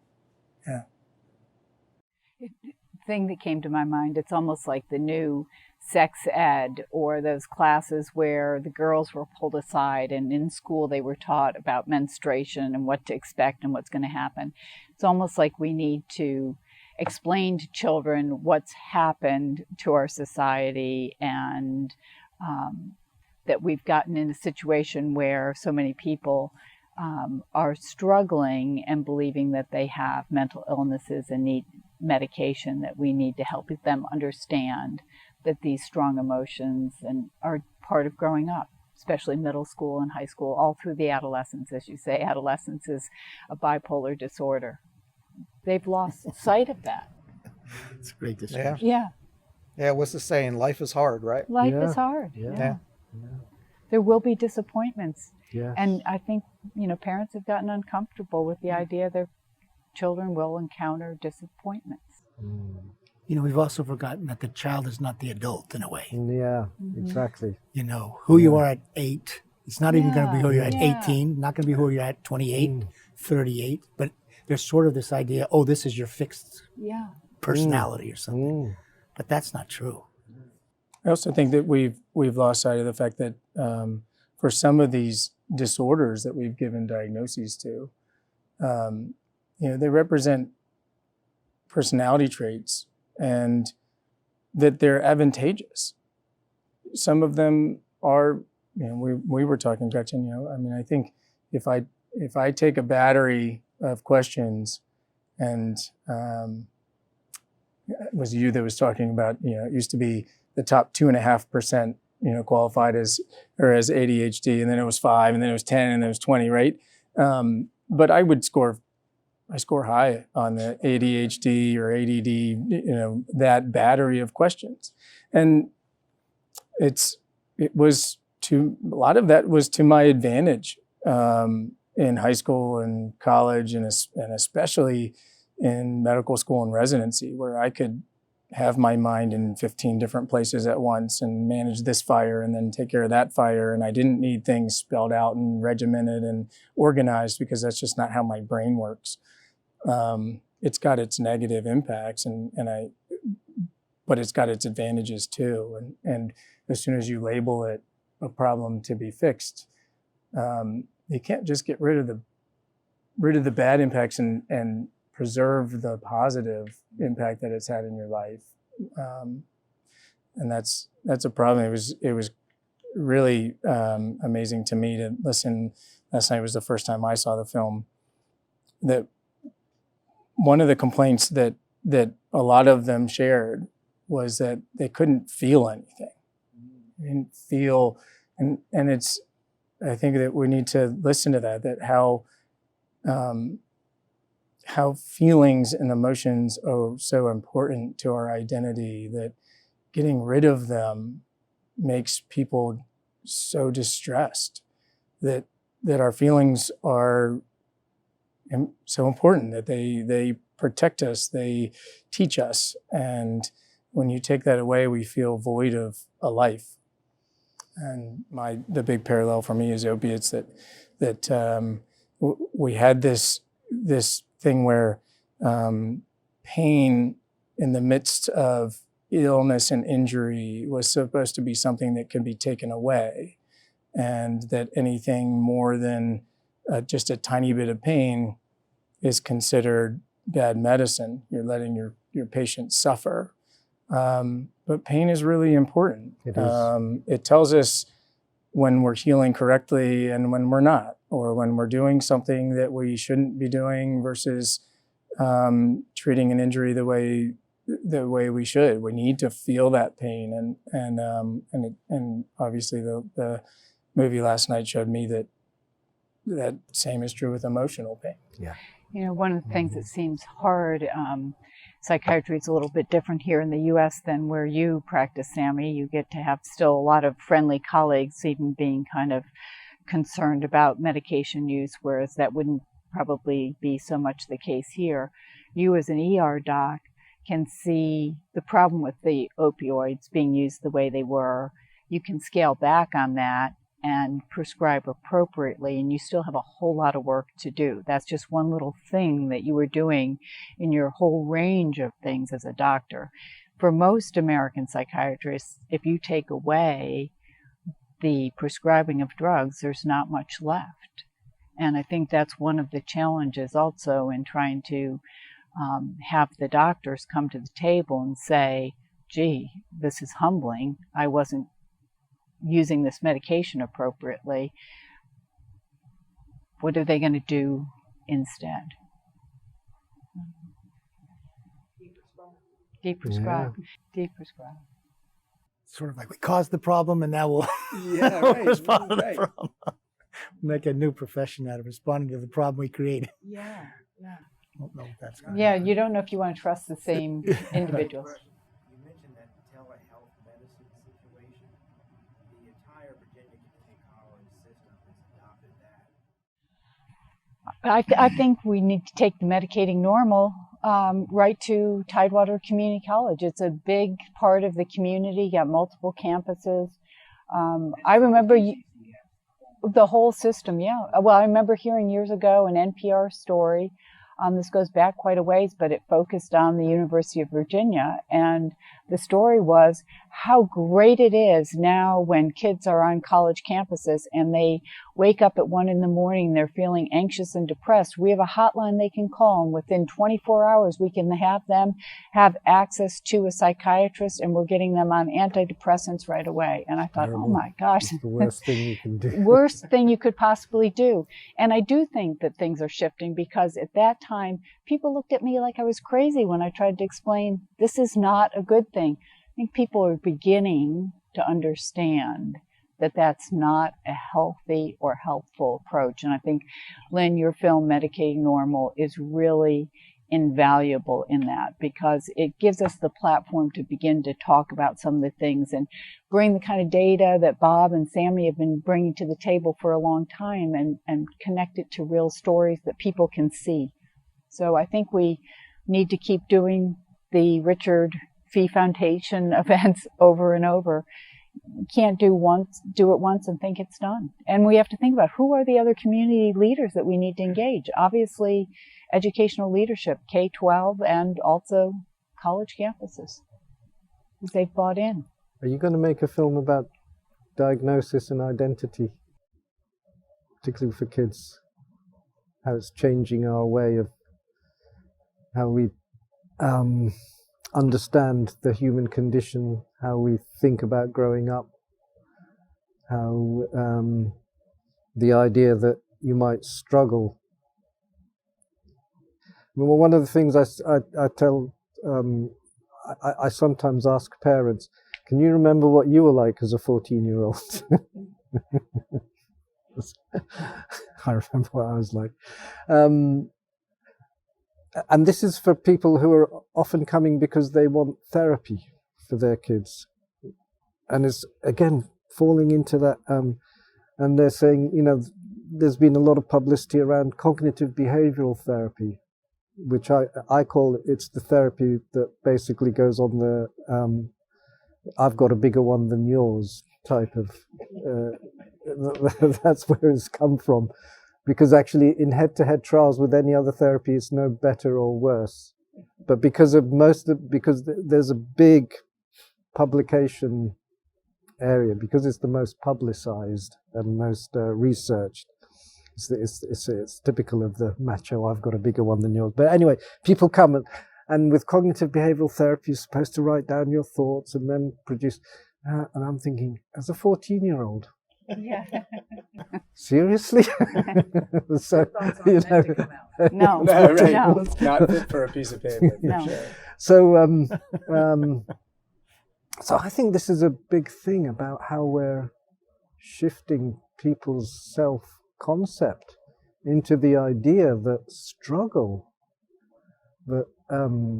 Yeah. Thing that came to my mind, it's almost like the new sex ed, or those classes where the girls were pulled aside and in school they were taught about menstruation and what to expect and what's going to happen. It's almost like we need to explain to children what's happened to our society, and that we've gotten in a situation where so many people are struggling and believing that they have mental illnesses and need medication, that we need to help them understand that these strong emotions are part of growing up, especially middle school and high school, all through the adolescence. As you say, adolescence is a bipolar disorder. They've lost sight of that. It's a great description. Yeah. What's the saying? Life is hard, right? Life is hard. Yeah. There will be disappointments. Yes. And I think, parents have gotten uncomfortable with the idea their children will encounter disappointments. We've also forgotten that the child is not the adult in a way. Yeah, exactly. Who you are at 8, it's not even going to be who you're at Yeah. 18, not going to be who you're at 28, 38, but there's sort of this idea, this is your fixed personality or something. But that's not true. I also think that we've lost sight of the fact that for some of these disorders that we've given diagnoses to, they represent personality traits, and that they're advantageous. Some of them are, we were talking, Gretchen, I think if I take a battery of questions, and it was you that was talking about, it used to be the top 2.5%, qualified as ADHD, and then it was 5, and then it was 10, and then it was 20, right? But I would score I score high on the ADHD or ADD, that battery of questions. And a lot of that was to my advantage in high school and college, and especially in medical school and residency, where I could have my mind in 15 different places at once and manage this fire and then take care of that fire. And I didn't need things spelled out and regimented and organized, because that's just not how my brain works. It's got its negative impacts, but it's got its advantages too. And as soon as you label it a problem to be fixed, you can't just get rid of the bad impacts and preserve the positive impact that it's had in your life. And that's a problem. It was really amazing to me to listen. Last night was the first time I saw the film. That one of the complaints that a lot of them shared was that they couldn't feel anything. They didn't feel, and it's, I think that we need to listen to that how feelings and emotions are so important to our identity, that getting rid of them makes people so distressed, that our feelings are so important, that they protect us, they teach us. And when you take that away, we feel void of a life. And the big parallel for me is opiates, that we had this thing where pain in the midst of illness and injury was supposed to be something that could be taken away, and that anything more than just a tiny bit of pain is considered bad medicine. You're letting your patient suffer. But pain is really important. It is. It tells us when we're healing correctly and when we're not, or when we're doing something that we shouldn't be doing versus treating an injury the way we should. We need to feel that pain, and obviously the movie last night showed me that same is true with emotional pain. Yeah. One of the things that seems hard, psychiatry is a little bit different here in the U.S. than where you practice, Sami. You get to have still a lot of friendly colleagues, even being kind of concerned about medication use, whereas that wouldn't probably be so much the case here. You as an ER doc can see the problem with the opioids being used the way they were. You can scale back on that and prescribe appropriately, and you still have a whole lot of work to do. That's just one little thing that you were doing in your whole range of things as a doctor. For most American psychiatrists, if you take away the prescribing of drugs, there's not much left. And I think that's one of the challenges also in trying to have the doctors come to the table and say, gee, this is humbling. I wasn't using this medication appropriately. What are they going to do instead? Deprescribe. Yeah. Deprescribe. Sort of like we caused the problem and now we'll Right, respond to the right. problem. Make a new profession out of responding to the problem we created. Yeah, yeah. I don't know if that's going Yeah, you don't know if you want to trust the same individuals. You mentioned that telehealth medicine situation. The entire Virginia Community College system has adopted that. I think we need to take the medicating normal right to Tidewater Community College. It's a big part of the community. You got multiple campuses. I remember the whole system, yeah. Well, I remember hearing years ago an NPR story. This goes back quite a ways, but it focused on the University of Virginia. And the story was how great it is now when kids are on college campuses and they wake up at 1 a.m, they're feeling anxious and depressed. We have a hotline they can call, and within 24 hours, we can have them have access to a psychiatrist, and we're getting them on antidepressants right away. And I thought, oh my gosh. It's the worst thing you can do. Worst thing you could possibly do. And I do think that things are shifting, because at that time, people looked at me like I was crazy when I tried to explain this is not a good thing. I think people are beginning to understand that that's not a healthy or helpful approach. And I think, Lynn, your film, Medicating Normal, is really invaluable in that, because it gives us the platform to begin to talk about some of the things and bring the kind of data that Bob and Sami have been bringing to the table for a long time, and connect it to real stories that people can see. So I think we need to keep doing the Richard Fee Foundation events over and over. You can't do it once and think it's done. And we have to think about who are the other community leaders that we need to engage. Obviously, educational leadership, K-12, and also college campuses. They've bought in. Are you going to make a film about diagnosis and identity, particularly for kids? How it's changing our way of how we understand the human condition, how we think about growing up, how the idea that you might struggle. Well, one of the things I tell, I sometimes ask parents, can you remember what you were like as a 14-year-old? I remember what I was like. And this is for people who are often coming because they want therapy for their kids. And it's, again, falling into that. And they're saying, there's been a lot of publicity around cognitive behavioral therapy, which I call it's the therapy that basically goes on the I've got a bigger one than yours type of, that's where it's come from. Because actually in head-to-head trials with any other therapy, it's no better or worse. But because there's a big publication area, because it's the most publicized and most researched, it's typical of the macho, I've got a bigger one than yours. But anyway, people come and with cognitive behavioral therapy, you're supposed to write down your thoughts and then produce. And I'm thinking, as a 14-year-old, Yeah. seriously? So, No, right. no. Not fit for a piece of paper. For No. Sure. So I think this is a big thing about how we're shifting people's self-concept into the idea that struggle, that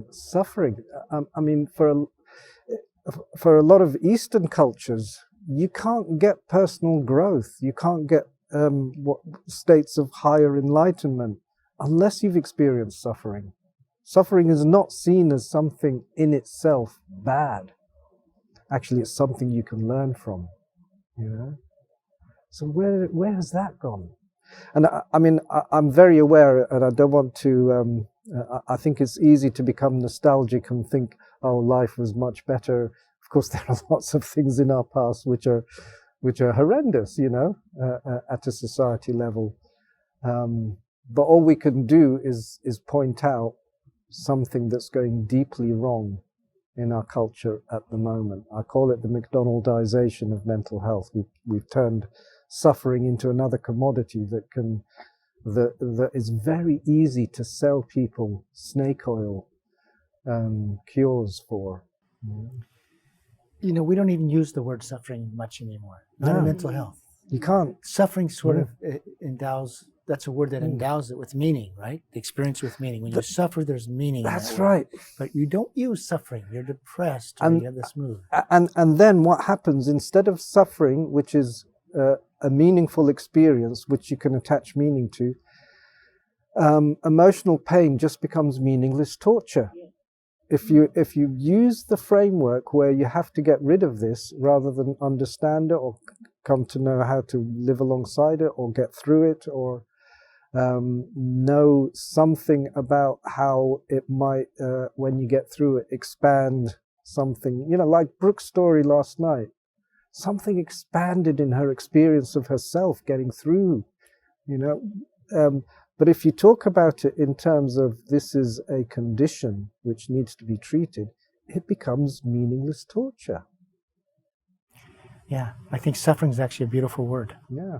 suffering. I mean, for a lot of Eastern cultures, you can't get personal growth. You can't get states of higher enlightenment unless you've experienced suffering. Suffering is not seen as something in itself bad. Actually, it's something you can learn from. So where has that gone? And I mean, I'm very aware, and I don't want to. I think it's easy to become nostalgic and think, "Oh, life was much better." Of course, there are lots of things in our past which are horrendous, at a society level. But all we can do is point out something that's going deeply wrong in our culture at the moment. I call it the McDonaldization of mental health. We've turned suffering into another commodity that is very easy to sell people snake oil cures for. We don't even use the word suffering much anymore. Not in mental health. You can't. Suffering sort of endows, that's a word that endows it with meaning, right? The experience with meaning. When you suffer, there's meaning. That's right. But you don't use suffering. You're depressed, or you have this mood. And then what happens, instead of suffering, which is a meaningful experience, which you can attach meaning to, emotional pain just becomes meaningless torture. If you use the framework where you have to get rid of this rather than understand it or come to know how to live alongside it or get through it or know something about how it might, when you get through it, expand something, like Brooke's story last night. Something expanded in her experience of herself getting through, But if you talk about it in terms of this is a condition which needs to be treated, it becomes meaningless torture. Yeah, I think suffering is actually a beautiful word. Yeah.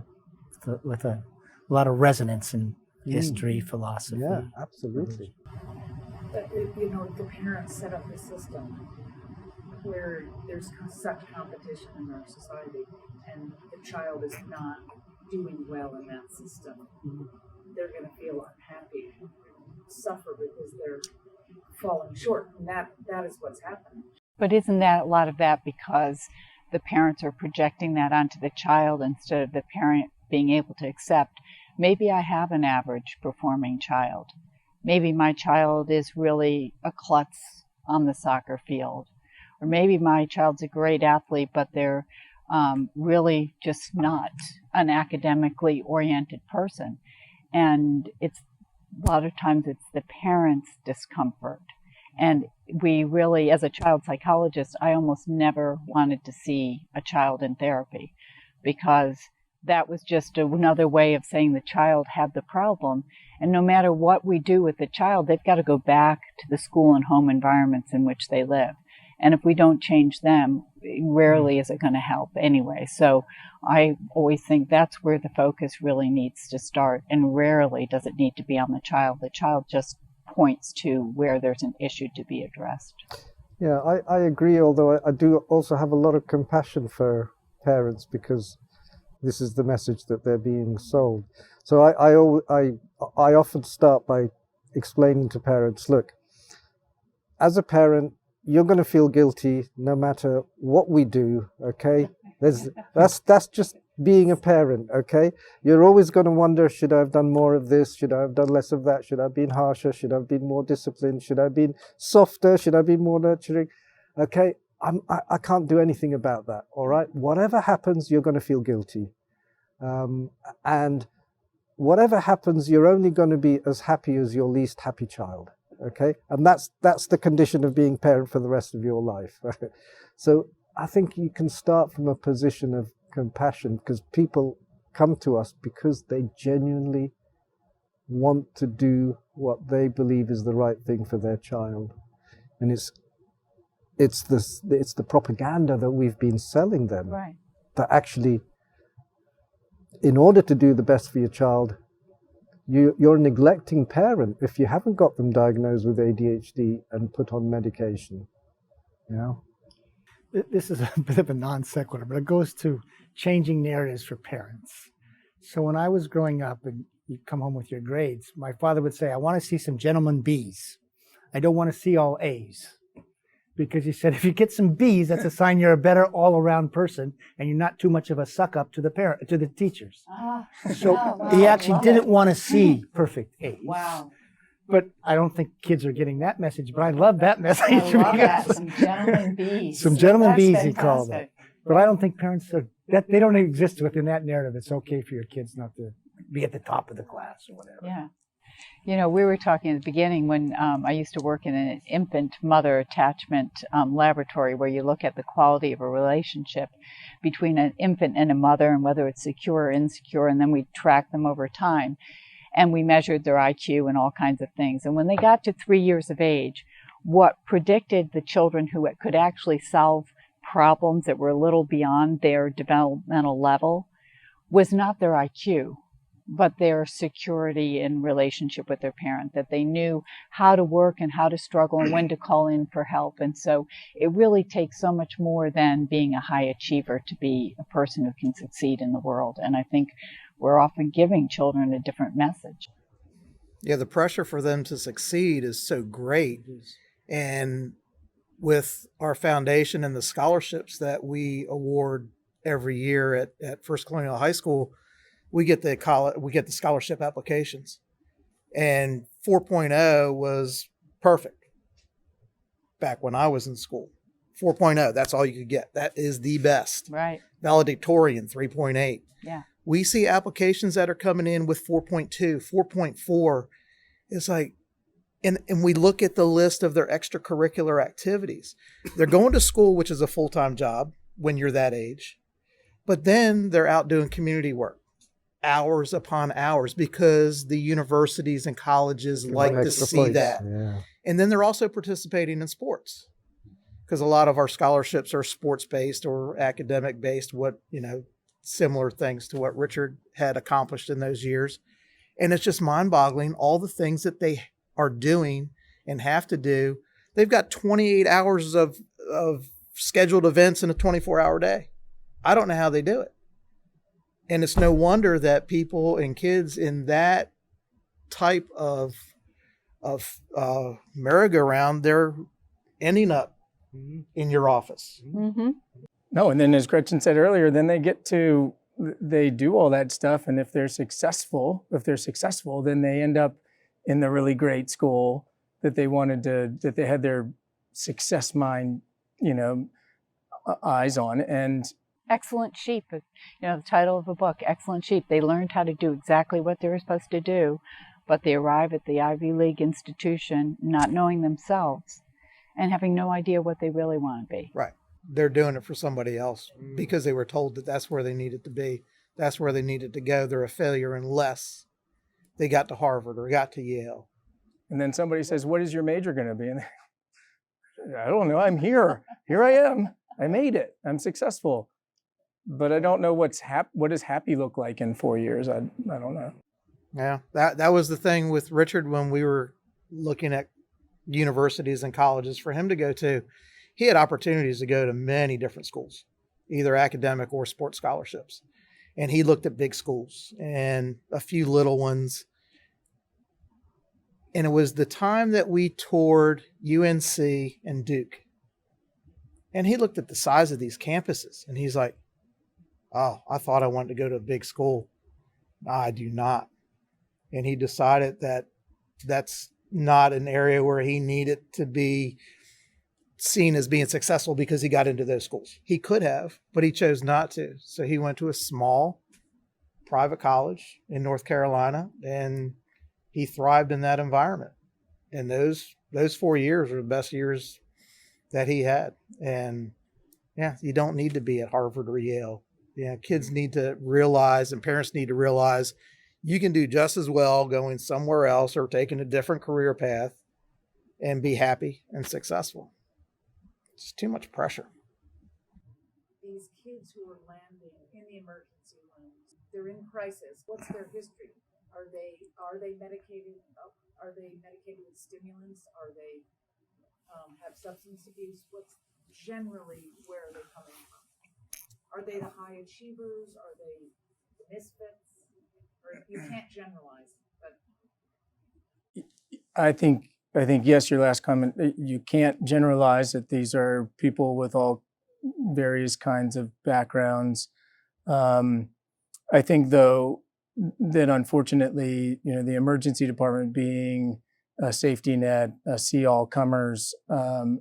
With a lot of resonance in history, philosophy. Yeah, absolutely. But, the parents set up a system where there's such competition in our society. and the child is not doing well in that system, they're going to feel unhappy, suffer because they're falling short. And that is what's happening. But isn't that a lot of that because the parents are projecting that onto the child instead of the parent being able to accept, maybe I have an average performing child. Maybe my child is really a klutz on the soccer field. Or maybe my child's a great athlete, but they're really just not an academically oriented person. And it's a lot of times it's the parents' discomfort. And we really, as a child psychologist, I almost never wanted to see a child in therapy because that was just another way of saying the child had the problem. And no matter what we do with the child, they've got to go back to the school and home environments in which they live. And if we don't change them, rarely is it going to help anyway. So I always think that's where the focus really needs to start. And rarely does it need to be on the child. The child just points to where there's an issue to be addressed. Yeah, I agree, although I do also have a lot of compassion for parents because this is the message that they're being sold. So I often start by explaining to parents, look, as a parent, you're going to feel guilty no matter what we do, okay? That's just being a parent, okay? You're always going to wonder, should I have done more of this? Should I have done less of that? Should I have been harsher? Should I have been more disciplined? Should I have been softer? Should I have been more nurturing? Okay, I can't do anything about that, all right? Whatever happens, you're going to feel guilty. And whatever happens, you're only going to be as happy as your least happy child. Okay, and that's the condition of being parent for the rest of your life. So I think you can start from a position of compassion because people come to us because they genuinely want to do what they believe is the right thing for their child, and it's the propaganda that we've been selling them. Right. That actually, in order to do the best for your child, you're a neglecting parent if you haven't got them diagnosed with ADHD and put on medication. You know? This is a bit of a non sequitur, but it goes to changing narratives for parents. So when I was growing up and you'd come home with your grades, my father would say, I want to see some gentlemen B's. I don't want to see all A's. Because he said, if you get some B's, that's a sign you're a better all-around person and you're not too much of a suck-up to the teachers. So he actually didn't want to see perfect A's. Wow. But I don't think kids are getting that message, but I love that message. I love that. Some gentlemen B's. Some gentlemen That's B's, fantastic. he called it. But I don't think parents are, they don't exist within that narrative. It's okay for your kids not to be at the top of the class or whatever. Yeah. You know, we were talking at the beginning when I used to work in an infant mother attachment laboratory where you look at the quality of a relationship between an infant and a mother and whether it's secure or insecure, and then we track them over time. And we measured their IQ and all kinds of things. And when they got to 3 years of age, what predicted the children who could actually solve problems that were a little beyond their developmental level was not their IQ, but their security in relationship with their parent, that they knew how to work and how to struggle and when to call in for help. And so it really takes so much more than being a high achiever to be a person who can succeed in the world. And I think we're often giving children a different message. Yeah, the pressure for them to succeed is so great. And with our foundation and the scholarships that we award every year at First Colonial High School, we get the scholarship applications, and 4.0 was perfect back when I was in school. 4.0, that's all you could get. That is the best. Right. Valedictorian, 3.8. Yeah. We see applications that are coming in with 4.2, 4.4. It's like, and we look at the list of their extracurricular activities. They're going to school, which is a full-time job when you're that age, but then they're out doing community work. Hours upon hours because the universities and colleges like to see that. Yeah. And then they're also participating in sports because a lot of our scholarships are sports based or academic based, similar things to what Richard had accomplished in those years. And it's just mind boggling all the things that they are doing and have to do. They've got 28 hours of scheduled events in a 24-hour day. I don't know how they do it. And it's no wonder that people and kids in that type of merry-go-round, they're ending up in your office. Mm-hmm. No, and then as Gretchen said earlier, then they do all that stuff, and if they're successful, then they end up in the really great school that they had their success mind, eyes on. And Excellent Sheep, the title of the book, Excellent Sheep. They learned how to do exactly what they were supposed to do, but they arrive at the Ivy League institution not knowing themselves and having no idea what they really want to be. Right. They're doing it for somebody else because they were told that that's where they needed to be. That's where they needed to go. They're a failure unless they got to Harvard or got to Yale. And then somebody says, what is your major going to be? And I don't know. I'm here. Here I am. I made it. I'm successful. But I don't know what does happy look like in 4 years. I don't know. Yeah, that was the thing with Richard when we were looking at universities and colleges for him to go to. He had opportunities to go to many different schools, either academic or sports scholarships. And he looked at big schools and a few little ones. And it was the time that we toured UNC and Duke. And he looked at the size of these campuses and he's like, oh, I thought I wanted to go to a big school. No, I do not. And he decided that that's not an area where he needed to be seen as being successful because he got into those schools. He could have, but he chose not to. So he went to a small private college in North Carolina, and he thrived in that environment. And those 4 years were the best years that he had. And yeah, you don't need to be at Harvard or Yale. Yeah, kids need to realize, and parents need to realize, you can do just as well going somewhere else or taking a different career path and be happy and successful. It's too much pressure. These kids who are landing in the emergency rooms, they're in crisis. What's their history? Are they medicated? Are they medicated with stimulants? Are they have substance abuse? What's generally where are they coming from? Are they the high achievers? Are they the misfits? Or you can't generalize, but I think yes, your last comment, you can't generalize that these are people with all various kinds of backgrounds. I think though that unfortunately, the emergency department being a safety net, a see all comers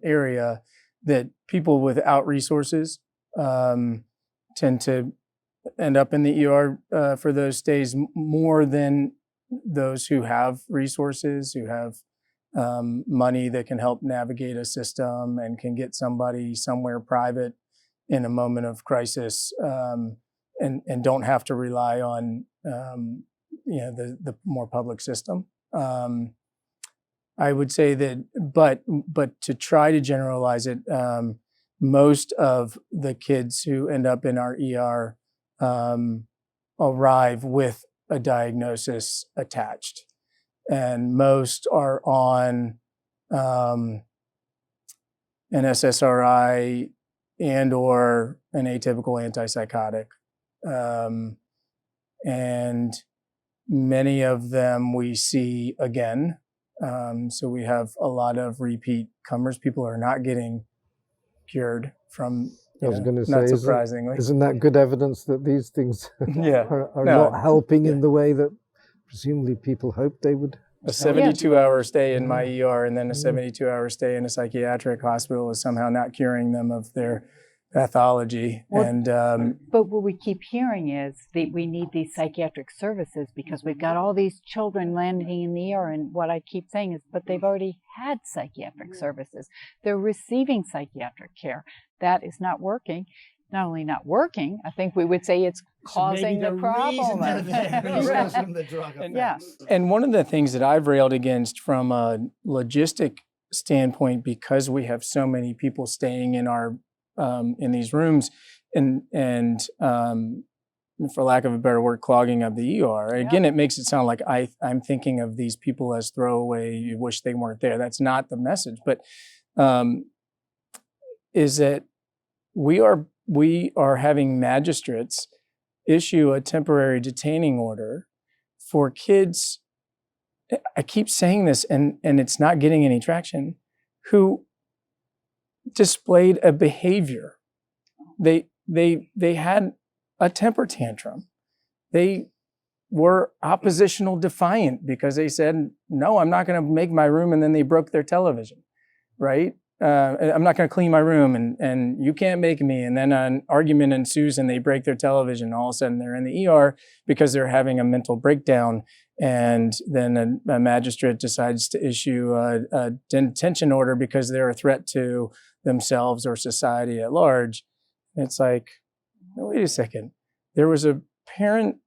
area, that people without resources tend to end up in the ER for those stays more than those who have resources, who have money that can help navigate a system and can get somebody somewhere private in a moment of crisis, and don't have to rely on the more public system. I would say that, but to try to generalize it, most of the kids who end up in our ER arrive with a diagnosis attached, and most are on an SSRI and or an atypical antipsychotic, and many of them we see again. So we have a lot of repeat comers. People are not getting cured from. I was going to say, not surprisingly, isn't that good evidence that these things yeah, are not helping in the way that presumably people hoped they would? A 72-hour stay in my ER and then a 72-hour stay in a psychiatric hospital is somehow not curing them of their pathology. Well, but what we keep hearing is that we need these psychiatric services because we've got all these children landing in the ER, and what I keep saying is, but they've already had psychiatric services. They're receiving psychiatric care. That is not working. Not only not working, I think we would say it's causing the problem. And one of the things that I've railed against from a logistic standpoint, because we have so many people staying in our in these rooms, and for lack of a better word, clogging up the ER. Again, it makes it sound like I'm thinking of these people as throwaway. You wish they weren't there. That's not the message. But is that we are having magistrates issue a temporary detaining order for kids, I keep saying this and it's not getting any traction, who displayed a behavior. They had a temper tantrum. They were oppositional defiant because they said, no, I'm not going to make my room, and then they broke their television, right? I'm not going to clean my room, and you can't make me. And then an argument ensues and they break their television. All of a sudden they're in the ER because they're having a mental breakdown. And then a magistrate decides to issue a detention order because they're a threat to themselves or society at large. It's like, no, wait a second. There was a parent-child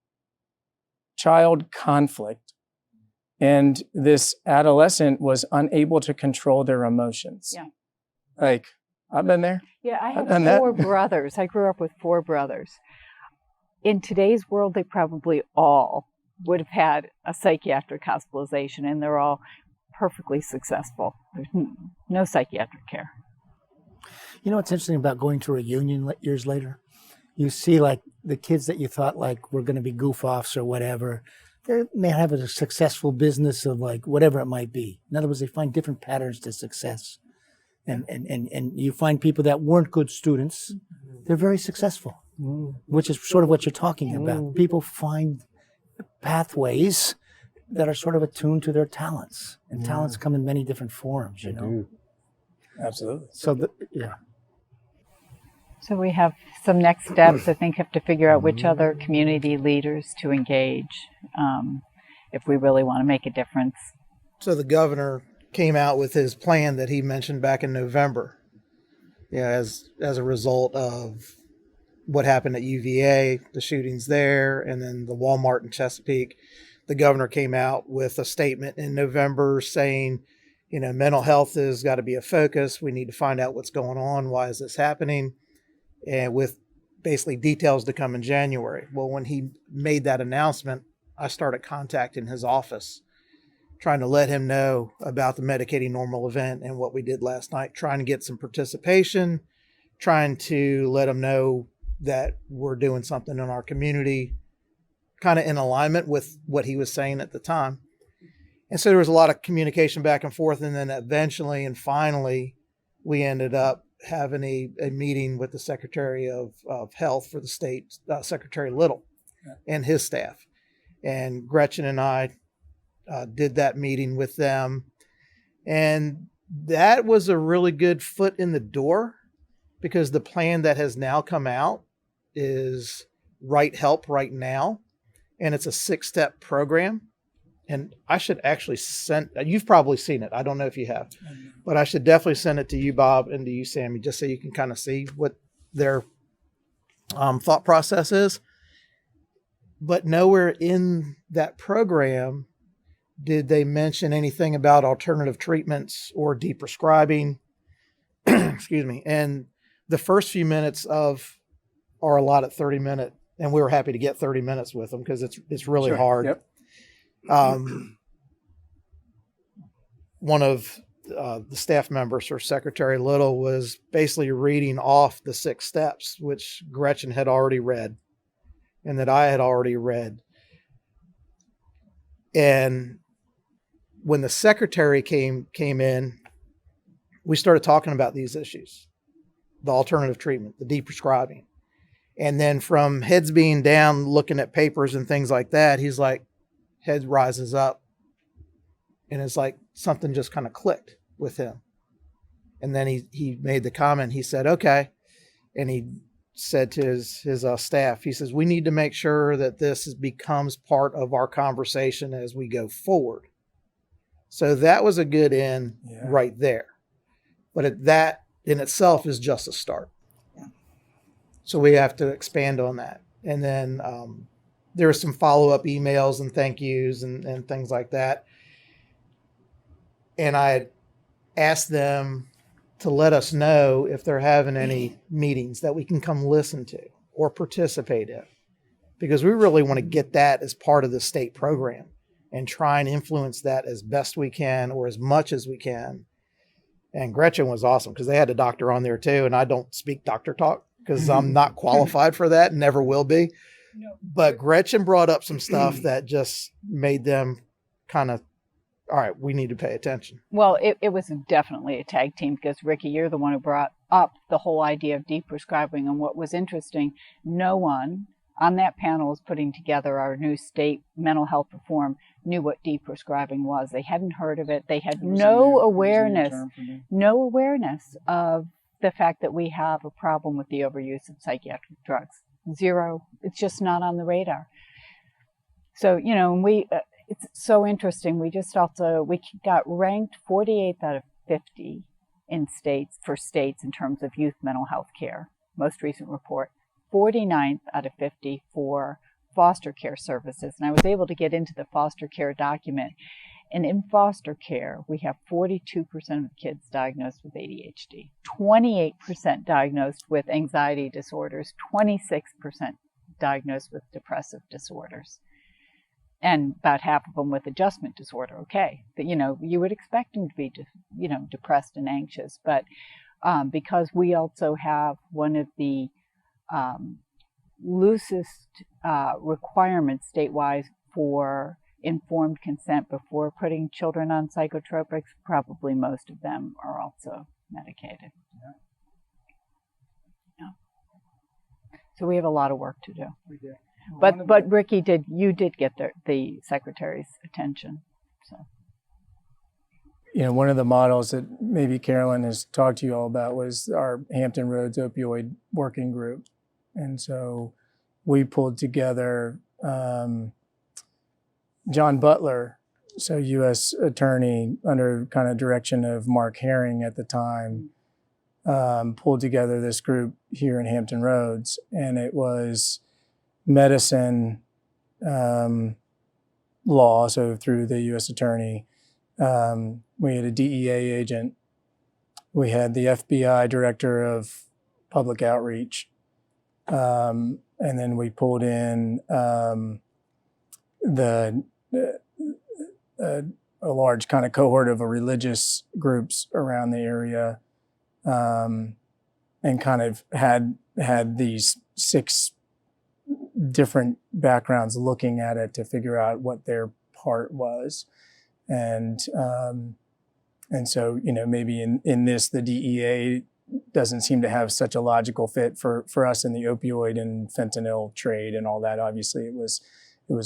conflict, and this adolescent was unable to control their emotions. Yeah. Like, I've been there. Yeah, I I've done have that. 4 brothers. I grew up with 4 brothers. In today's world, they probably all would have had a psychiatric hospitalization, and they're all perfectly successful. There's no psychiatric care. You know what's interesting about going to a reunion years later? You see, like, the kids that you thought, like, were going to be goof-offs or whatever, they may have a successful business of, like, whatever it might be. In other words, they find different patterns to success. And you find people that weren't good students, they're very successful, which is sort of what you're talking about. People find pathways that are sort of attuned to their talents. And talents come in many different forms, you know? Absolutely. So, yeah. So we have some next steps. I think have to figure out which other community leaders to engage if we really want to make a difference. So the governor came out with his plan that he mentioned back in November, as a result of what happened at UVA, the shootings there, and then the Walmart in Chesapeake. The governor came out with a statement in November saying, mental health has got to be a focus. We need to find out what's going on. Why is this happening? And with basically details to come in January. Well, when he made that announcement, I started contacting his office, trying to let him know about the Medicating Normal event and what we did last night, trying to get some participation, trying to let him know that we're doing something in our community, kind of in alignment with what he was saying at the time. And so there was a lot of communication back and forth. And then eventually and finally, we ended up having a meeting with the Secretary of Health for the state, Secretary Little, and his staff. And Gretchen and I did that meeting with them. And that was a really good foot in the door, because the plan that has now come out is Right Help Right Now. And it's a 6-step program. And I should actually you've probably seen it. I don't know if you have, but I should definitely send it to you, Bob, and to you, Sami, just so you can kind of see what their thought process is. But nowhere in that program did they mention anything about alternative treatments or deprescribing. Excuse me. And the first few minutes of our allotted 30-minute, and we were happy to get 30 minutes with them because it's really hard. Yep. One of the staff members, or Secretary Little, was basically reading off the 6 steps, which Gretchen had already read and that I had already read. And when the secretary came in, we started talking about these issues, the alternative treatment, the deprescribing. And then from heads being down, looking at papers and things like that, he's like, head rises up, and it's like something just kind of clicked with him. And then he made the comment, he said, okay. And he said to his staff, he says, we need to make sure that this becomes part of our conversation as we go forward. So that was a good end right there. But that in itself is just a start. Yeah. So we have to expand on that. And then there were some follow-up emails and thank yous and things like that. And I asked them to let us know if they're having any meetings that we can come listen to or participate in, because we really want to get that as part of the state program and try and influence that as best we can or as much as we can. And Gretchen was awesome because they had a doctor on there too. And I don't speak doctor talk because I'm not qualified for that, never will be. But Gretchen brought up some stuff that just made them kind of, all right, we need to pay attention. Well, it was definitely a tag team because, Ricky, you're the one who brought up the whole idea of deprescribing. And what was interesting, no one on that panel was putting together our new state mental health reform knew what deprescribing was. They hadn't heard of it. They had no awareness of the fact that we have a problem with the overuse of psychiatric drugs. Zero. It's just not on the radar. So, it's so interesting. We got ranked 48th out of 50 in states in terms of youth mental health care. Most recent report, 49th out of 50 for foster care services. And I was able to get into the foster care document. And in foster care, we have 42% of kids diagnosed with ADHD, 28% diagnosed with anxiety disorders, 26% diagnosed with depressive disorders, and about half of them with adjustment disorder. Okay, but you would expect them to be, depressed and anxious, but because we also have one of the loosest requirements statewide for informed consent before putting children on psychotropics, probably most of them are also medicated. Yeah. So we have a lot of work to do. We do. But Ricky, you did get the secretary's attention. So. One of the models that maybe Carolyn has talked to you all about was our Hampton Roads Opioid Working Group. And so we pulled together John Butler, so U.S. attorney under kind of direction of Mark Herring at the time, pulled together this group here in Hampton Roads, and it was medicine law, so through the U.S. attorney. We had a DEA agent. We had the FBI director of public outreach. And then we pulled in a large kind of cohort of religious groups around the area, and kind of had these 6 different backgrounds looking at it to figure out what their part was. And so, maybe in this, the DEA doesn't seem to have such a logical fit for us in the opioid and fentanyl trade and all that. Obviously it was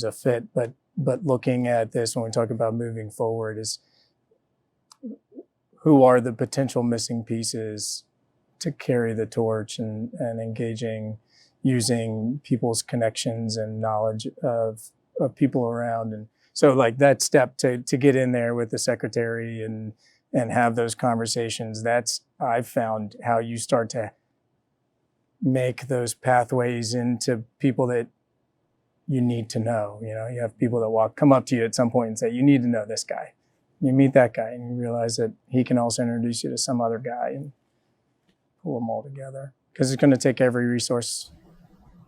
a fit, but looking at this, when we talk about moving forward, is who are the potential missing pieces to carry the torch and using people's connections and knowledge of people around. And so like that step to get in there with the secretary and have those conversations, that's, I've found how you start to make those pathways into people that you need to know. You have people that come up to you at some point and say, you need to know this guy. You meet that guy and you realize that he can also introduce you to some other guy and pull them all together. Because it's going to take every resource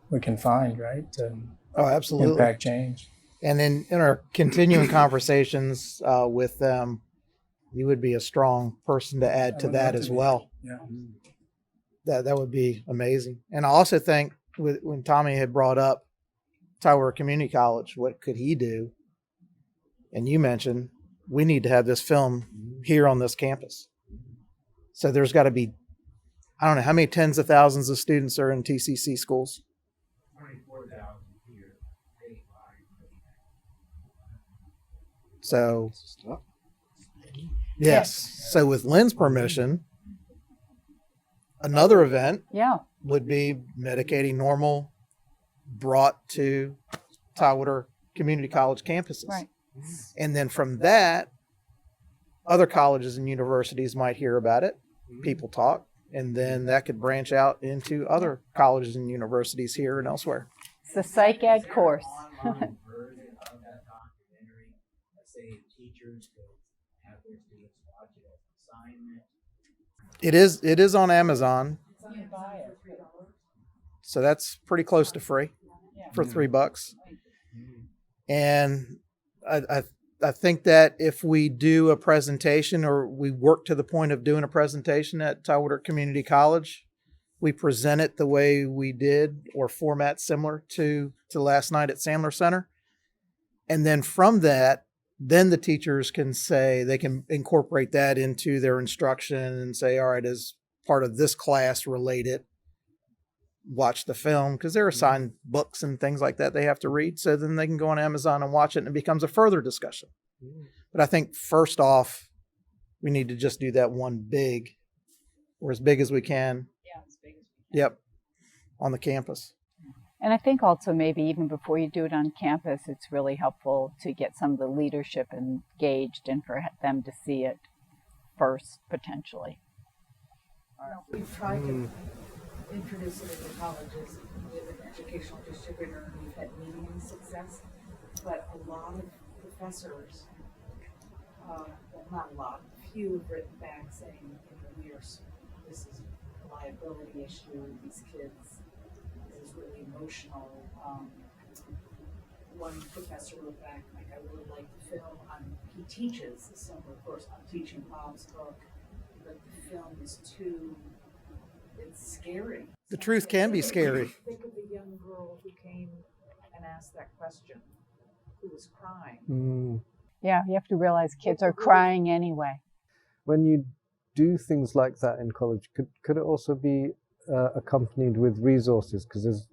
we can find, right, to absolutely impact change. And in our continuing conversations with them, you would be a strong person to add to that as well. Yeah. That would be amazing. And I also think when Tommy had brought up Tyler Community College, what could he do? And you mentioned we need to have this film here on this campus. So there's got to be, I don't know how many tens of thousands of students are in TCC schools. 24,000 here. So, yes. So with Lynn's permission, another event would be Medicating Normal brought to Tidewater Community College campuses. Right. And then from that, other colleges and universities might hear about it, people talk, and then that could branch out into other colleges and universities here and elsewhere. It's the psych ed course. Online version of that documentary, let's say teachers could have their students watch it as an assignment. It is on Amazon. So that's pretty close to free for $3. And I think that if we do a presentation or we work to the point of doing a presentation at Tidewater Community College, we present it the way we did, or format similar to last night at Sandler Center. And then from that, then the teachers can say, they can incorporate that into their instruction and say, all right, as part of this class, relate it, watch the film, because they're assigned books and things like that they have to read. So then they can go on Amazon and watch it, and it becomes a further discussion. But I think first off, we need to just do that one big, or as big as we can. Yeah, as big as we can. Yep. On the campus. And I think also maybe even before you do it on campus, it's really helpful to get some of the leadership engaged and for them to see it first, potentially. We've tried to introduce it into colleges with an educational distributor, and we've had medium success, but a lot of professors, well, not a lot, few have written back saying, this is a liability issue, these kids, this is really emotional. One professor wrote back, like, I really like the film. He teaches a similar course. I'm teaching Bob's book, but the film is it's scary. The truth can be scary. Think of the young girl who came and asked that question, who was crying. Yeah, you have to realize kids are crying anyway. When you do things like that in college, could it also be accompanied with resources? Because there's,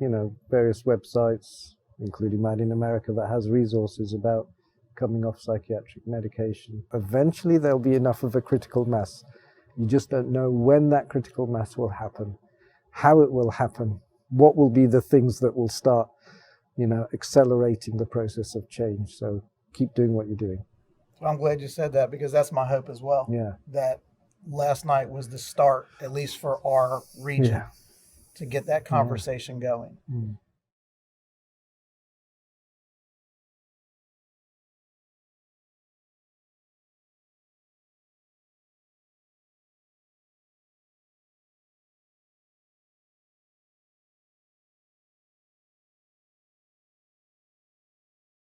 various websites, including Mad in America, that has resources about coming off psychiatric medication. Eventually there'll be enough of a critical mass. You just don't know when that critical mass will happen, how it will happen, what will be the things that will start, accelerating the process of change. So keep doing what you're doing. Well, I'm glad you said that, because that's my hope as well. Yeah. That last night was the start, at least for our region, to get that conversation going.